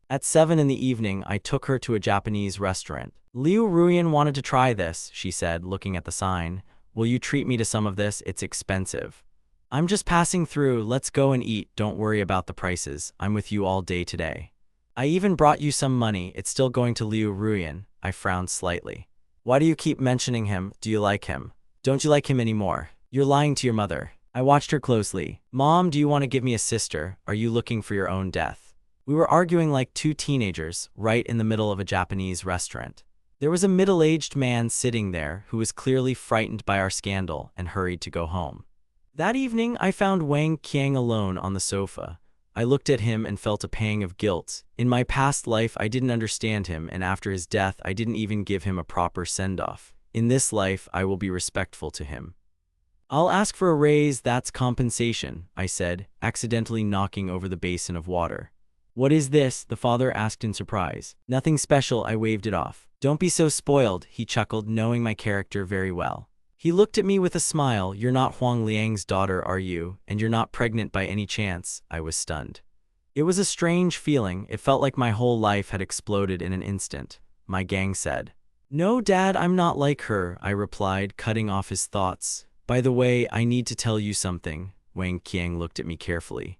At 7 in the evening, I took her to a Japanese restaurant. Liu Ruyan wanted to try this, she said, looking at the sign. Will you treat me to some of this? It's expensive. I'm just passing through. Let's go and eat. Don't worry about the prices. I'm with you all day today. I even brought you some money. It's still going to Liu Ruyan. I frowned slightly. Why do you keep mentioning him? Do you like him? Don't you like him anymore? You're lying to your mother. I watched her closely. Mom, do you want to give me a sister? Are you looking for your own death? We were arguing like two teenagers, right in the middle of a Japanese restaurant. There was a middle-aged man sitting there who was clearly frightened by our scandal and hurried to go home. That evening, I found Wang Qiang alone on the sofa. I looked at him and felt a pang of guilt. In my past life, I didn't understand him, and after his death, I didn't even give him a proper send-off. In this life, I will be respectful to him. I'll ask for a raise, that's compensation, I said, accidentally knocking over the basin of water. What is this? The father asked in surprise. Nothing special, I waved it off. Don't be so spoiled, he chuckled, knowing my character very well. He looked at me with a smile. You're not Huang Liang's daughter, are you? And you're not pregnant by any chance? I was stunned. It was a strange feeling. It felt like my whole life had exploded in an instant. My gang said. No, Dad, I'm not like her, I replied, cutting off his thoughts. By the way, I need to tell you something. Wang Qiang looked at me carefully.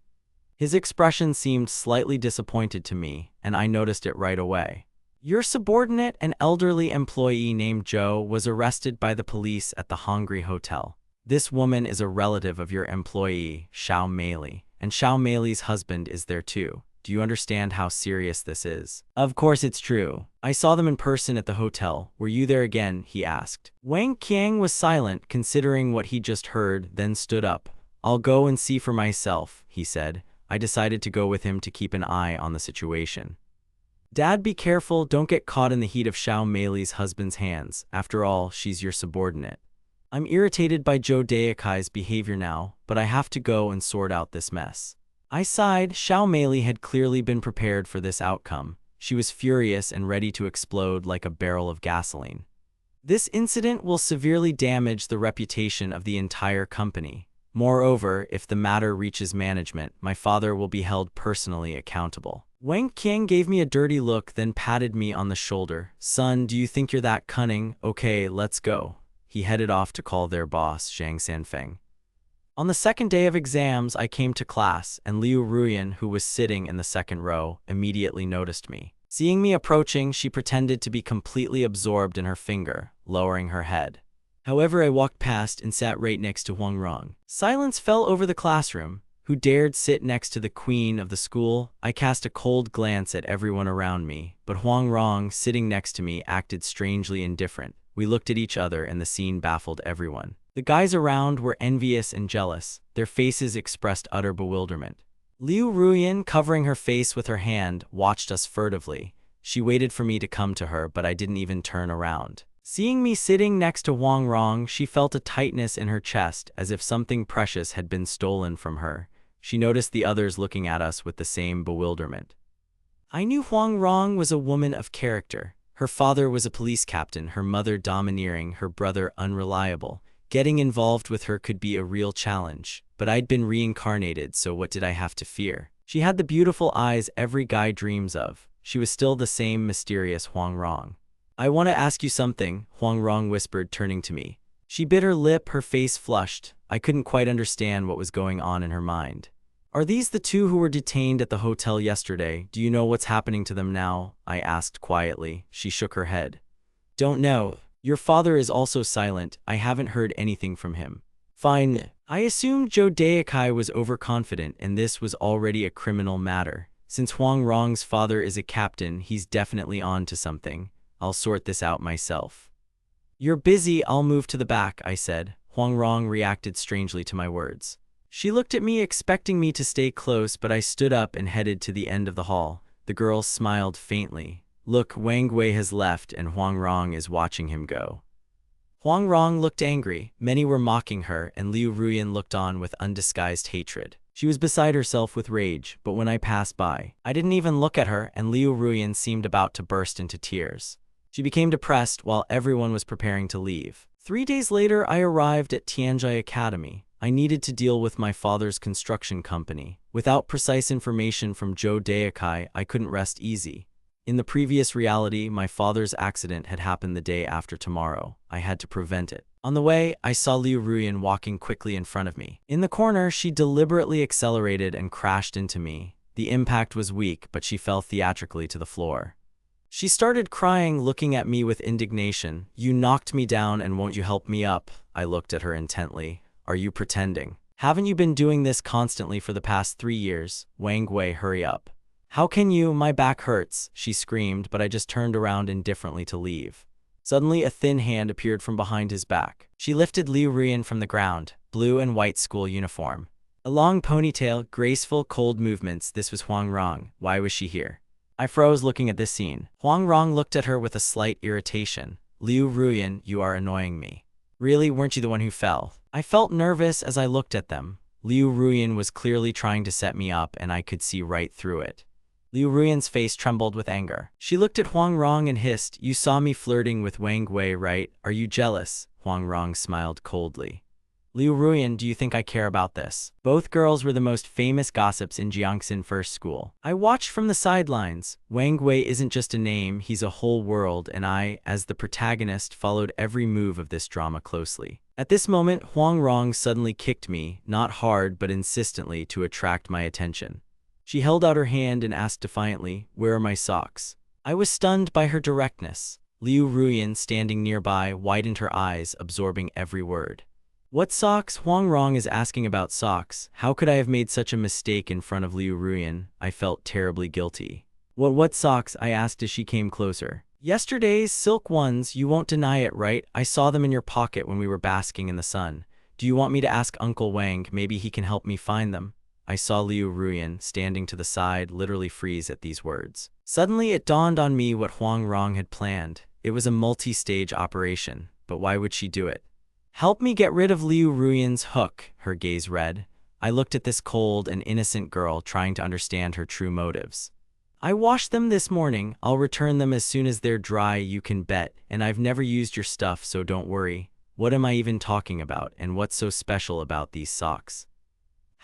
His expression seemed slightly disappointed to me, and I noticed it right away. Your subordinate, an elderly employee named Zhou, was arrested by the police at the Hongri Hotel. This woman is a relative of your employee, Xiao Meili, and Xiao Meili's husband is there too. Do you understand how serious this is? Of course it's true. I saw them in person at the hotel. Were you there again? He asked. Wang Qiang was silent, considering what he just heard, then stood up. I'll go and see for myself, he said. I decided to go with him to keep an eye on the situation. Dad, be careful, don't get caught in the heat of Xiao Meili's husband's hands. After all, she's your subordinate. I'm irritated by Zhou Daikai's behavior now, but I have to go and sort out this mess. I sighed. Xiao Meili had clearly been prepared for this outcome. She was furious and ready to explode like a barrel of gasoline. This incident will severely damage the reputation of the entire company. Moreover, if the matter reaches management, my father will be held personally accountable. Wang Qiang gave me a dirty look, then patted me on the shoulder. Son, do you think you're that cunning? Okay, let's go. He headed off to call their boss, Zhang Sanfeng. On the second day of exams, I came to class, and Liu Ruyan, who was sitting in the second row, immediately noticed me. Seeing me approaching, she pretended to be completely absorbed in her finger, lowering her head. However, I walked past and sat right next to Huang Rong. Silence fell over the classroom. Who dared sit next to the queen of the school? I cast a cold glance at everyone around me, but Huang Rong, sitting next to me, acted strangely indifferent. We looked at each other and the scene baffled everyone. The guys around were envious and jealous. Their faces expressed utter bewilderment. Liu Ruyan, covering her face with her hand, watched us furtively. She waited for me to come to her, but I didn't even turn around. Seeing me sitting next to Huang Rong, she felt a tightness in her chest, as if something precious had been stolen from her. She noticed the others looking at us with the same bewilderment. I knew Huang Rong was a woman of character. Her father was a police captain, her mother domineering, her brother unreliable. Getting involved with her could be a real challenge, but I'd been reincarnated, so what did I have to fear? She had the beautiful eyes every guy dreams of. She was still the same mysterious Huang Rong. I want to ask you something, Huang Rong whispered, turning to me. She bit her lip, her face flushed. I couldn't quite understand what was going on in her mind. Are these the two who were detained at the hotel yesterday? Do you know what's happening to them now? I asked quietly. She shook her head. Don't know. Your father is also silent. I haven't heard anything from him. Fine. I assumed Zhou Daikai was overconfident and this was already a criminal matter. Since Huang Rong's father is a captain, he's definitely on to something. I'll sort this out myself. You're busy, I'll move to the back, I said. Huang Rong reacted strangely to my words. She looked at me, expecting me to stay close, but I stood up and headed to the end of the hall. The girl smiled faintly. Look, Wang Gui has left and Huang Rong is watching him go. Huang Rong looked angry. Many were mocking her, and Liu Ruyan looked on with undisguised hatred. She was beside herself with rage, but when I passed by, I didn't even look at her, and Liu Ruyan seemed about to burst into tears. She became depressed while everyone was preparing to leave. 3 days later, I arrived at Tianjai Academy. I needed to deal with my father's construction company. Without precise information from Zhou Daikai, I couldn't rest easy. In the previous reality, my father's accident had happened the day after tomorrow. I had to prevent it. On the way, I saw Liu Ruyan walking quickly in front of me. In the corner, she deliberately accelerated and crashed into me. The impact was weak, but she fell theatrically to the floor. She started crying, looking at me with indignation. You knocked me down and won't you help me up? I looked at her intently. Are you pretending? Haven't you been doing this constantly for the past 3 years? Wang Gui, hurry up. "How can you? My back hurts," she screamed, but I just turned around indifferently to leave. Suddenly, a thin hand appeared from behind his back. She lifted Liu Ruyan from the ground, blue and white school uniform. A long ponytail, graceful, cold movements. This was Huang Rong. Why was she here? I froze looking at this scene. Huang Rong looked at her with a slight irritation. "Liu Ruyan, you are annoying me." "Really, weren't you the one who fell?" I felt nervous as I looked at them. Liu Ruyan was clearly trying to set me up, and I could see right through it. Liu Ruyan's face trembled with anger. She looked at Huang Rong and hissed, "You saw me flirting with Wang Wei, right? Are you jealous?" Huang Rong smiled coldly. "Liu Ruyan, do you think I care about this?" Both girls were the most famous gossips in Jiangxin First School. I watched from the sidelines. Wang Wei isn't just a name, he's a whole world, and I, as the protagonist, followed every move of this drama closely. At this moment, Huang Rong suddenly kicked me, not hard but insistently, to attract my attention. She held out her hand and asked defiantly, "Where are my socks?" I was stunned by her directness. Liu Ruyan, standing nearby, widened her eyes, absorbing every word. "What socks?" Huang Rong is asking about socks. How could I have made such a mistake in front of Liu Ruyan? I felt terribly guilty. What socks?" I asked as she came closer. "Yesterday's silk ones, you won't deny it, right? I saw them in your pocket when we were basking in the sun. Do you want me to ask Uncle Wang? Maybe he can help me find them." I saw Liu Ruyan, standing to the side, literally freeze at these words. Suddenly it dawned on me what Huang Rong had planned. It was a multi-stage operation, but why would she do it? "Help me get rid of Liu Ruyan's hook," her gaze read. I looked at this cold and innocent girl, trying to understand her true motives. "I washed them this morning. I'll return them as soon as they're dry, you can bet, and I've never used your stuff, so don't worry. What am I even talking about, and what's so special about these socks?"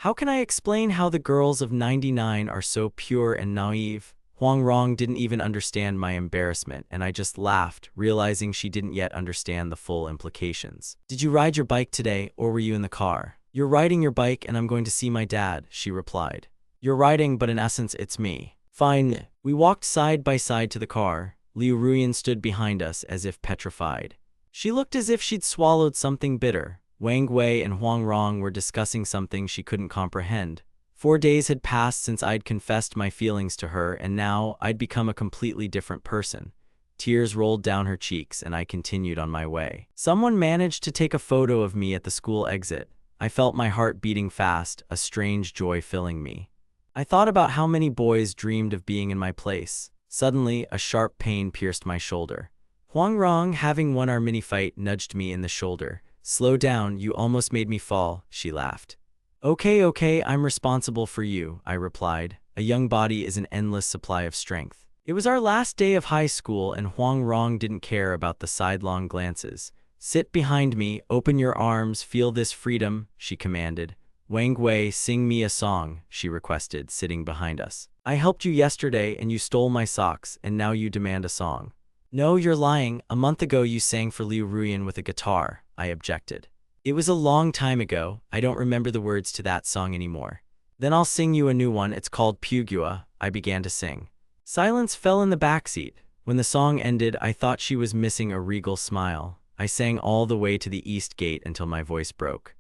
How can I explain how the girls of 99 are so pure and naive? Huang Rong didn't even understand my embarrassment, and I just laughed, realizing she didn't yet understand the full implications. "Did you ride your bike today, or were you in the car?" "You're riding your bike, and I'm going to see my dad," she replied. "You're riding, but in essence it's me." "Fine." We walked side by side to the car. Liu Ruyan stood behind us as if petrified. She looked as if she'd swallowed something bitter. Wang Wei and Huang Rong were discussing something she couldn't comprehend. 4 days had passed since I'd confessed my feelings to her, and now I'd become a completely different person. Tears rolled down her cheeks, and I continued on my way. Someone managed to take a photo of me at the school exit. I felt my heart beating fast, a strange joy filling me. I thought about how many boys dreamed of being in my place. Suddenly, a sharp pain pierced my shoulder. Huang Rong, having won our mini-fight, nudged me in the shoulder. "Slow down, you almost made me fall," she laughed. Okay, I'm responsible for you," I replied. A young body is an endless supply of strength. It was our last day of high school, and Huang Rong didn't care about the sidelong glances. "Sit behind me, open your arms, feel this freedom," she commanded. "Wang Wei, sing me a song," she requested, sitting behind us. "I helped you yesterday, and you stole my socks, and now you demand a song." "No, you're lying. A month ago you sang for Liu Ruyan with a guitar," I objected. "It was a long time ago. I don't remember the words to that song anymore." "Then I'll sing you a new one. It's called Pugua," I began to sing. Silence fell in the backseat. When the song ended, I thought she was missing a regal smile. I sang all the way to the east gate until my voice broke.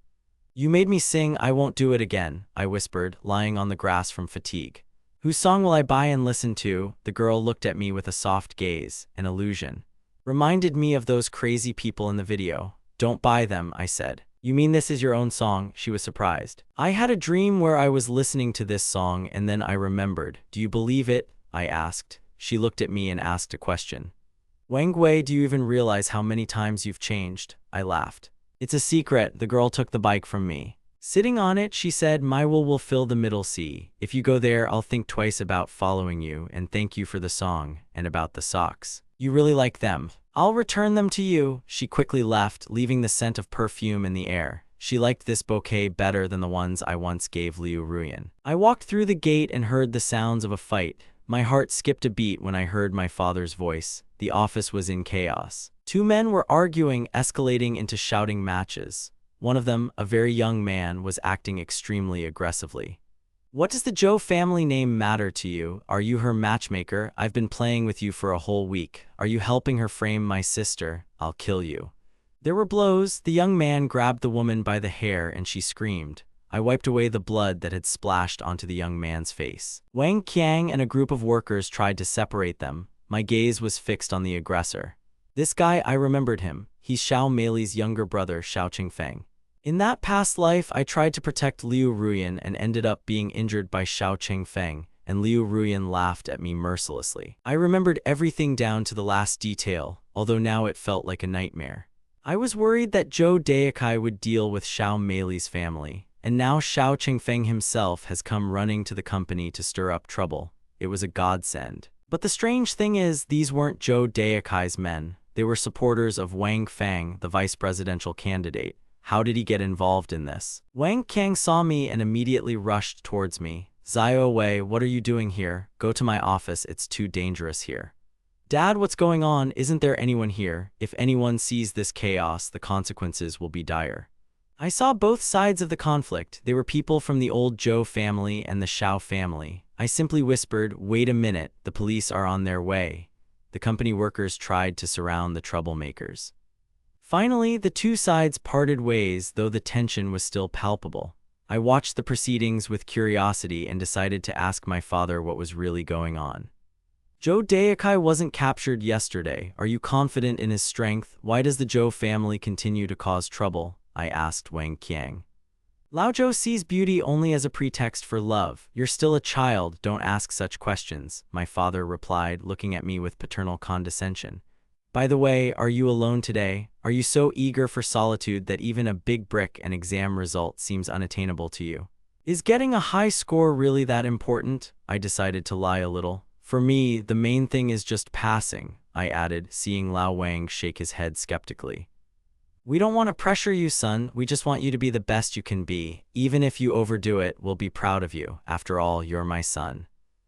"You made me sing. I won't do it again," I whispered, lying on the grass from fatigue. "Whose song will I buy and listen to?" The girl looked at me with a soft gaze, an illusion. "Reminded me of those crazy people in the video." "Don't buy them," I said. "You mean this is your own song?" She was surprised. "I had a dream where I was listening to this song, and then I remembered." "Do you believe it?" I asked. She looked at me and asked a question. "Wang Wei, do you even realize how many times you've changed?" I laughed. "It's a secret." The girl took the bike from me. Sitting on it, she said, "My will fill the middle sea. If you go there, I'll think twice about following you, and thank you for the song, and about the socks. You really like them. I'll return them to you." She quickly left, leaving the scent of perfume in the air. She liked this bouquet better than the ones I once gave Liu Ruyan. I walked through the gate and heard the sounds of a fight. My heart skipped a beat when I heard my father's voice. The office was in chaos. 2 men were arguing, escalating into shouting matches. One of them, a very young man, was acting extremely aggressively. "What does the Zhou family name matter to you? Are you her matchmaker? I've been playing with you for a whole week. Are you helping her frame my sister? I'll kill you." There were blows. The young man grabbed the woman by the hair and she screamed. I wiped away the blood that had splashed onto the young man's face. Wang Qiang and a group of workers tried to separate them. My gaze was fixed on the aggressor. This guy, I remembered him. He's Xiao Meili's younger brother, Xiao Qingfeng. In that past life, I tried to protect Liu Ruyan and ended up being injured by Xiao Qingfeng, and Liu Ruyan laughed at me mercilessly. I remembered everything down to the last detail, although now it felt like a nightmare. I was worried that Zhou Daikai would deal with Xiao Meili's family, and now Xiao Qingfeng himself has come running to the company to stir up trouble. It was a godsend. But the strange thing is, these weren't Zhou Daikai's men. They were supporters of Wang Fang, the vice presidential candidate. How did he get involved in this? Wang Qiang saw me and immediately rushed towards me. Zio Wei, what are you doing here? Go to my office, it's too dangerous here. Dad, what's going on? Isn't there anyone here? If anyone sees this chaos, the consequences will be dire. I saw both sides of the conflict. They were people from the old Zhou family and the Xiao family. I simply whispered, wait a minute, the police are on their way. The company workers tried to surround the troublemakers. Finally, the two sides parted ways, though the tension was still palpable. I watched the proceedings with curiosity and decided to ask my father what was really going on. Zhou Daikai wasn't captured yesterday. Are you confident in his strength? Why does the Zhou family continue to cause trouble? I asked Wang Qiang. Lao Zhou sees beauty only as a pretext for love. You're still a child, don't ask such questions, my father replied, looking at me with paternal condescension. By the way, are you alone today? Are you so eager for solitude that even a big brick and exam result seems unattainable to you? Is getting a high score really that important? I decided to lie a little. For me, the main thing is just passing, I added, seeing Lao Wang shake his head skeptically. We don't want to pressure you, son. We just want you to be the best you can be. Even if you overdo it, we'll be proud of you. After all, you're my son.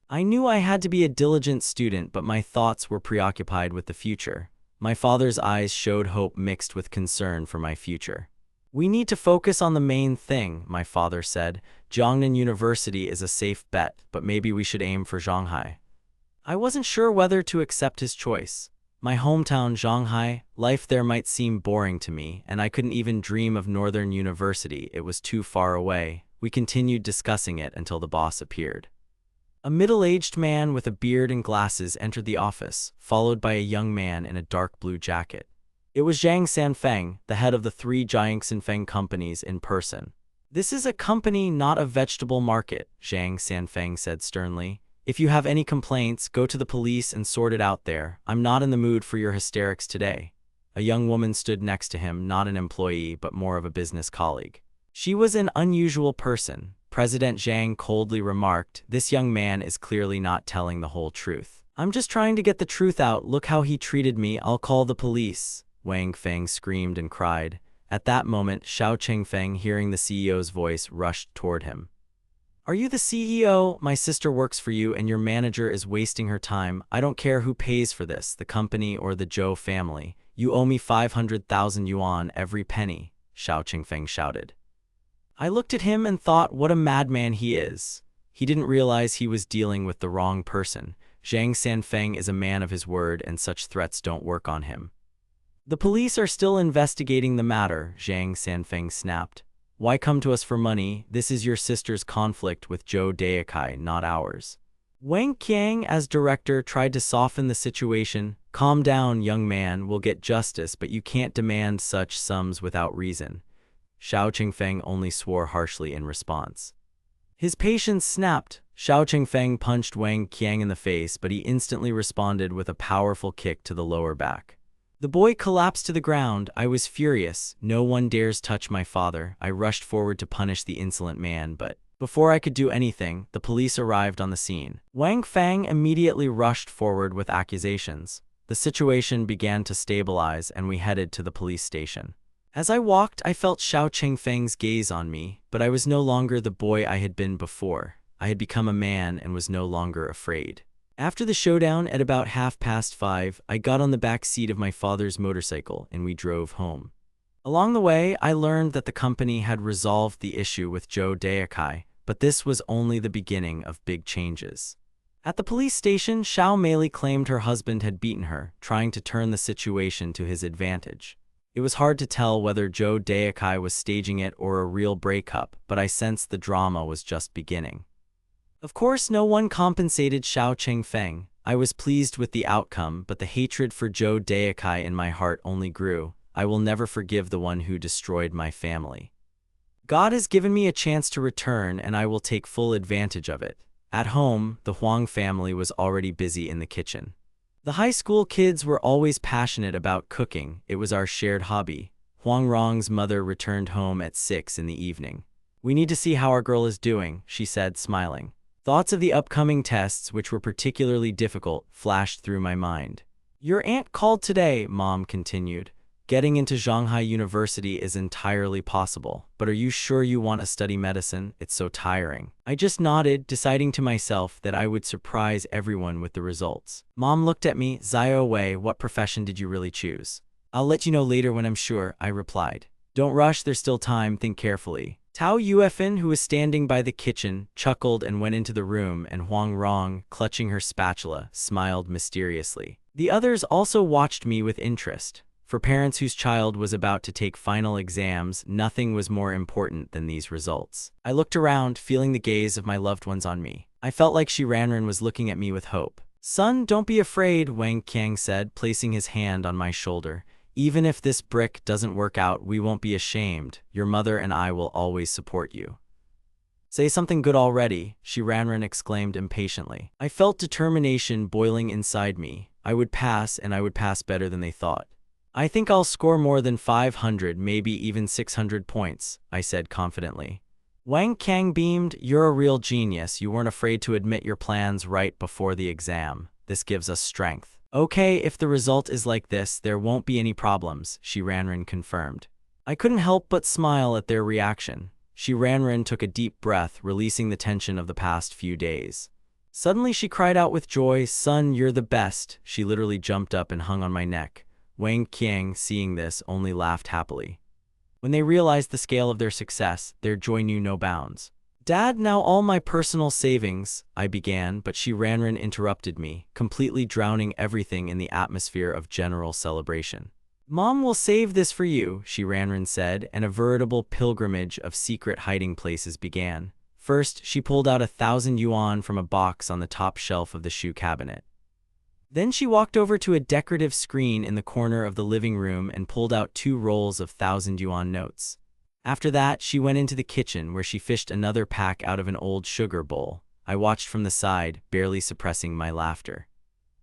I knew I had to be a diligent student, but my thoughts were preoccupied with the future. My father's eyes showed hope mixed with concern for my future. We need to focus on the main thing, my father said. Jiangnan University is a safe bet, but maybe we should aim for Shanghai. I wasn't sure whether to accept his choice. My hometown, Shanghai, life there might seem boring to me, and I couldn't even dream of Northern University. It was too far away. We continued discussing it until the boss appeared. A middle-aged man with a beard and glasses entered the office, followed by a young man in a dark blue jacket. It was Zhang Sanfeng, the head of the 3 Jiang Sanfeng companies, in person. This is a company, not a vegetable market, Zhang Sanfeng said sternly. If you have any complaints, go to the police and sort it out there. I'm not in the mood for your hysterics today. A young woman stood next to him, not an employee, but more of a business colleague. She was an unusual person. President Zhang coldly remarked, this young man is clearly not telling the whole truth. I'm just trying to get the truth out. Look how he treated me. I'll call the police. Wang Feng screamed and cried. At that moment, Xiao Qingfeng, hearing the CEO's voice, rushed toward him. Are you the CEO? My sister works for you and your manager is wasting her time. I don't care who pays for this, the company or the Zhou family. You owe me 500,000 yuan every penny, Xiao Qingfeng shouted. I looked at him and thought, what a madman he is. He didn't realize he was dealing with the wrong person. Zhang Sanfeng is a man of his word and such threats don't work on him. The police are still investigating the matter, Zhang Sanfeng snapped. Why come to us for money? This is your sister's conflict with Zhou Daikai, not ours. Wang Qiang, as director, tried to soften the situation. Calm down, young man, we'll get justice, but you can't demand such sums without reason. Xiao Qingfeng only swore harshly in response. His patience snapped. Xiao Qingfeng punched Wang Qiang in the face, but he instantly responded with a powerful kick to the lower back. The boy collapsed to the ground. I was furious. No one dares touch my father. I rushed forward to punish the insolent man, but before I could do anything, the police arrived on the scene. Wang Fang immediately rushed forward with accusations. The situation began to stabilize, and we headed to the police station. As I walked, I felt Xiao Qingfeng's gaze on me, but I was no longer the boy I had been before. I had become a man and was no longer afraid. After the showdown at about 5:30, I got on the back seat of my father's motorcycle and we drove home. Along the way, I learned that the company had resolved the issue with Zhou Daikai, but this was only the beginning of big changes. At the police station, Xiao Meili claimed her husband had beaten her, trying to turn the situation to his advantage. It was hard to tell whether Joe Daikai was staging it or a real breakup, but I sensed the drama was just beginning. Of course, no one compensated Xiao Chengfeng. I was pleased with the outcome, but the hatred for Joe Daikai in my heart only grew. I will never forgive the one who destroyed my family. God has given me a chance to return, and I will take full advantage of it. At home, the Huang family was already busy in the kitchen. The high school kids were always passionate about cooking. It was our shared hobby. Huang Rong's mother returned home at 6 in the evening. "We need to see how our girl is doing," she said, smiling. Thoughts of the upcoming tests, which were particularly difficult, flashed through my mind. "Your aunt called today," Mom continued. "Getting into Shanghai University is entirely possible, but are you sure you want to study medicine? It's so tiring." I just nodded, deciding to myself that I would surprise everyone with the results. Mom looked at me. "Zio Wei, what profession did you really choose?" "I'll let you know later when I'm sure," I replied. "Don't rush, there's still time, think carefully." Tao Yuefan, who was standing by the kitchen, chuckled and went into the room, and Huang Rong, clutching her spatula, smiled mysteriously. The others also watched me with interest. For parents whose child was about to take final exams, nothing was more important than these results. I looked around, feeling the gaze of my loved ones on me. I felt like Shi Ranran was looking at me with hope. "Son, don't be afraid," Wang Qiang said, placing his hand on my shoulder. "Even if this brick doesn't work out, we won't be ashamed. Your mother and I will always support you." "Say something good already," Shi Ranran exclaimed impatiently. I felt determination boiling inside me. I would pass, and I would pass better than they thought. "I think I'll score more than 500, maybe even 600 points," I said confidently. Wang Qiang beamed. "You're a real genius. You weren't afraid to admit your plans right before the exam. This gives us strength." "Okay, if the result is like this, there won't be any problems," Shi Ranran confirmed. I couldn't help but smile at their reaction. Shi Ranran took a deep breath, releasing the tension of the past few days. Suddenly she cried out with joy, "Son, you're the best." She literally jumped up and hung on my neck. Wang Qiang, seeing this, only laughed happily. When they realized the scale of their success, their joy knew no bounds. "Dad, now all my personal savings," I began, but Shi Ranran interrupted me, completely drowning everything in the atmosphere of general celebration. "Mom will save this for you," Shi Ranran said, and a veritable pilgrimage of secret hiding places began. First, she pulled out 1,000 yuan from a box on the top shelf of the shoe cabinet. Then she walked over to a decorative screen in the corner of the living room and pulled out 2 rolls of 1,000 yuan notes. After that, she went into the kitchen where she fished another pack out of an old sugar bowl. I watched from the side, barely suppressing my laughter.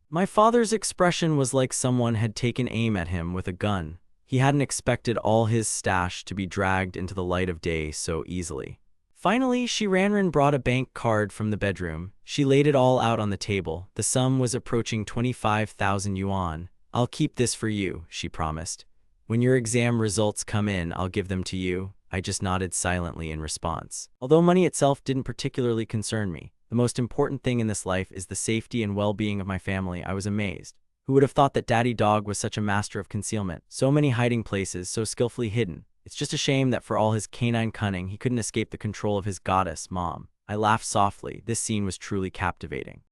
My father's expression was like someone had taken aim at him with a gun. He hadn't expected all his stash to be dragged into the light of day so easily. Finally, Shi Ranran brought a bank card from the bedroom. She laid it all out on the table. The sum was approaching 25,000 yuan. "I'll keep this for you," she promised. "When your exam results come in, I'll give them to you." I just nodded silently in response. Although money itself didn't particularly concern me, the most important thing in this life is the safety and well-being of my family. I was amazed. Who would have thought that Daddy Dog was such a master of concealment? So many hiding places, so skillfully hidden. It's just a shame that for all his canine cunning, he couldn't escape the control of his goddess, Mom. I laughed softly. This scene was truly captivating.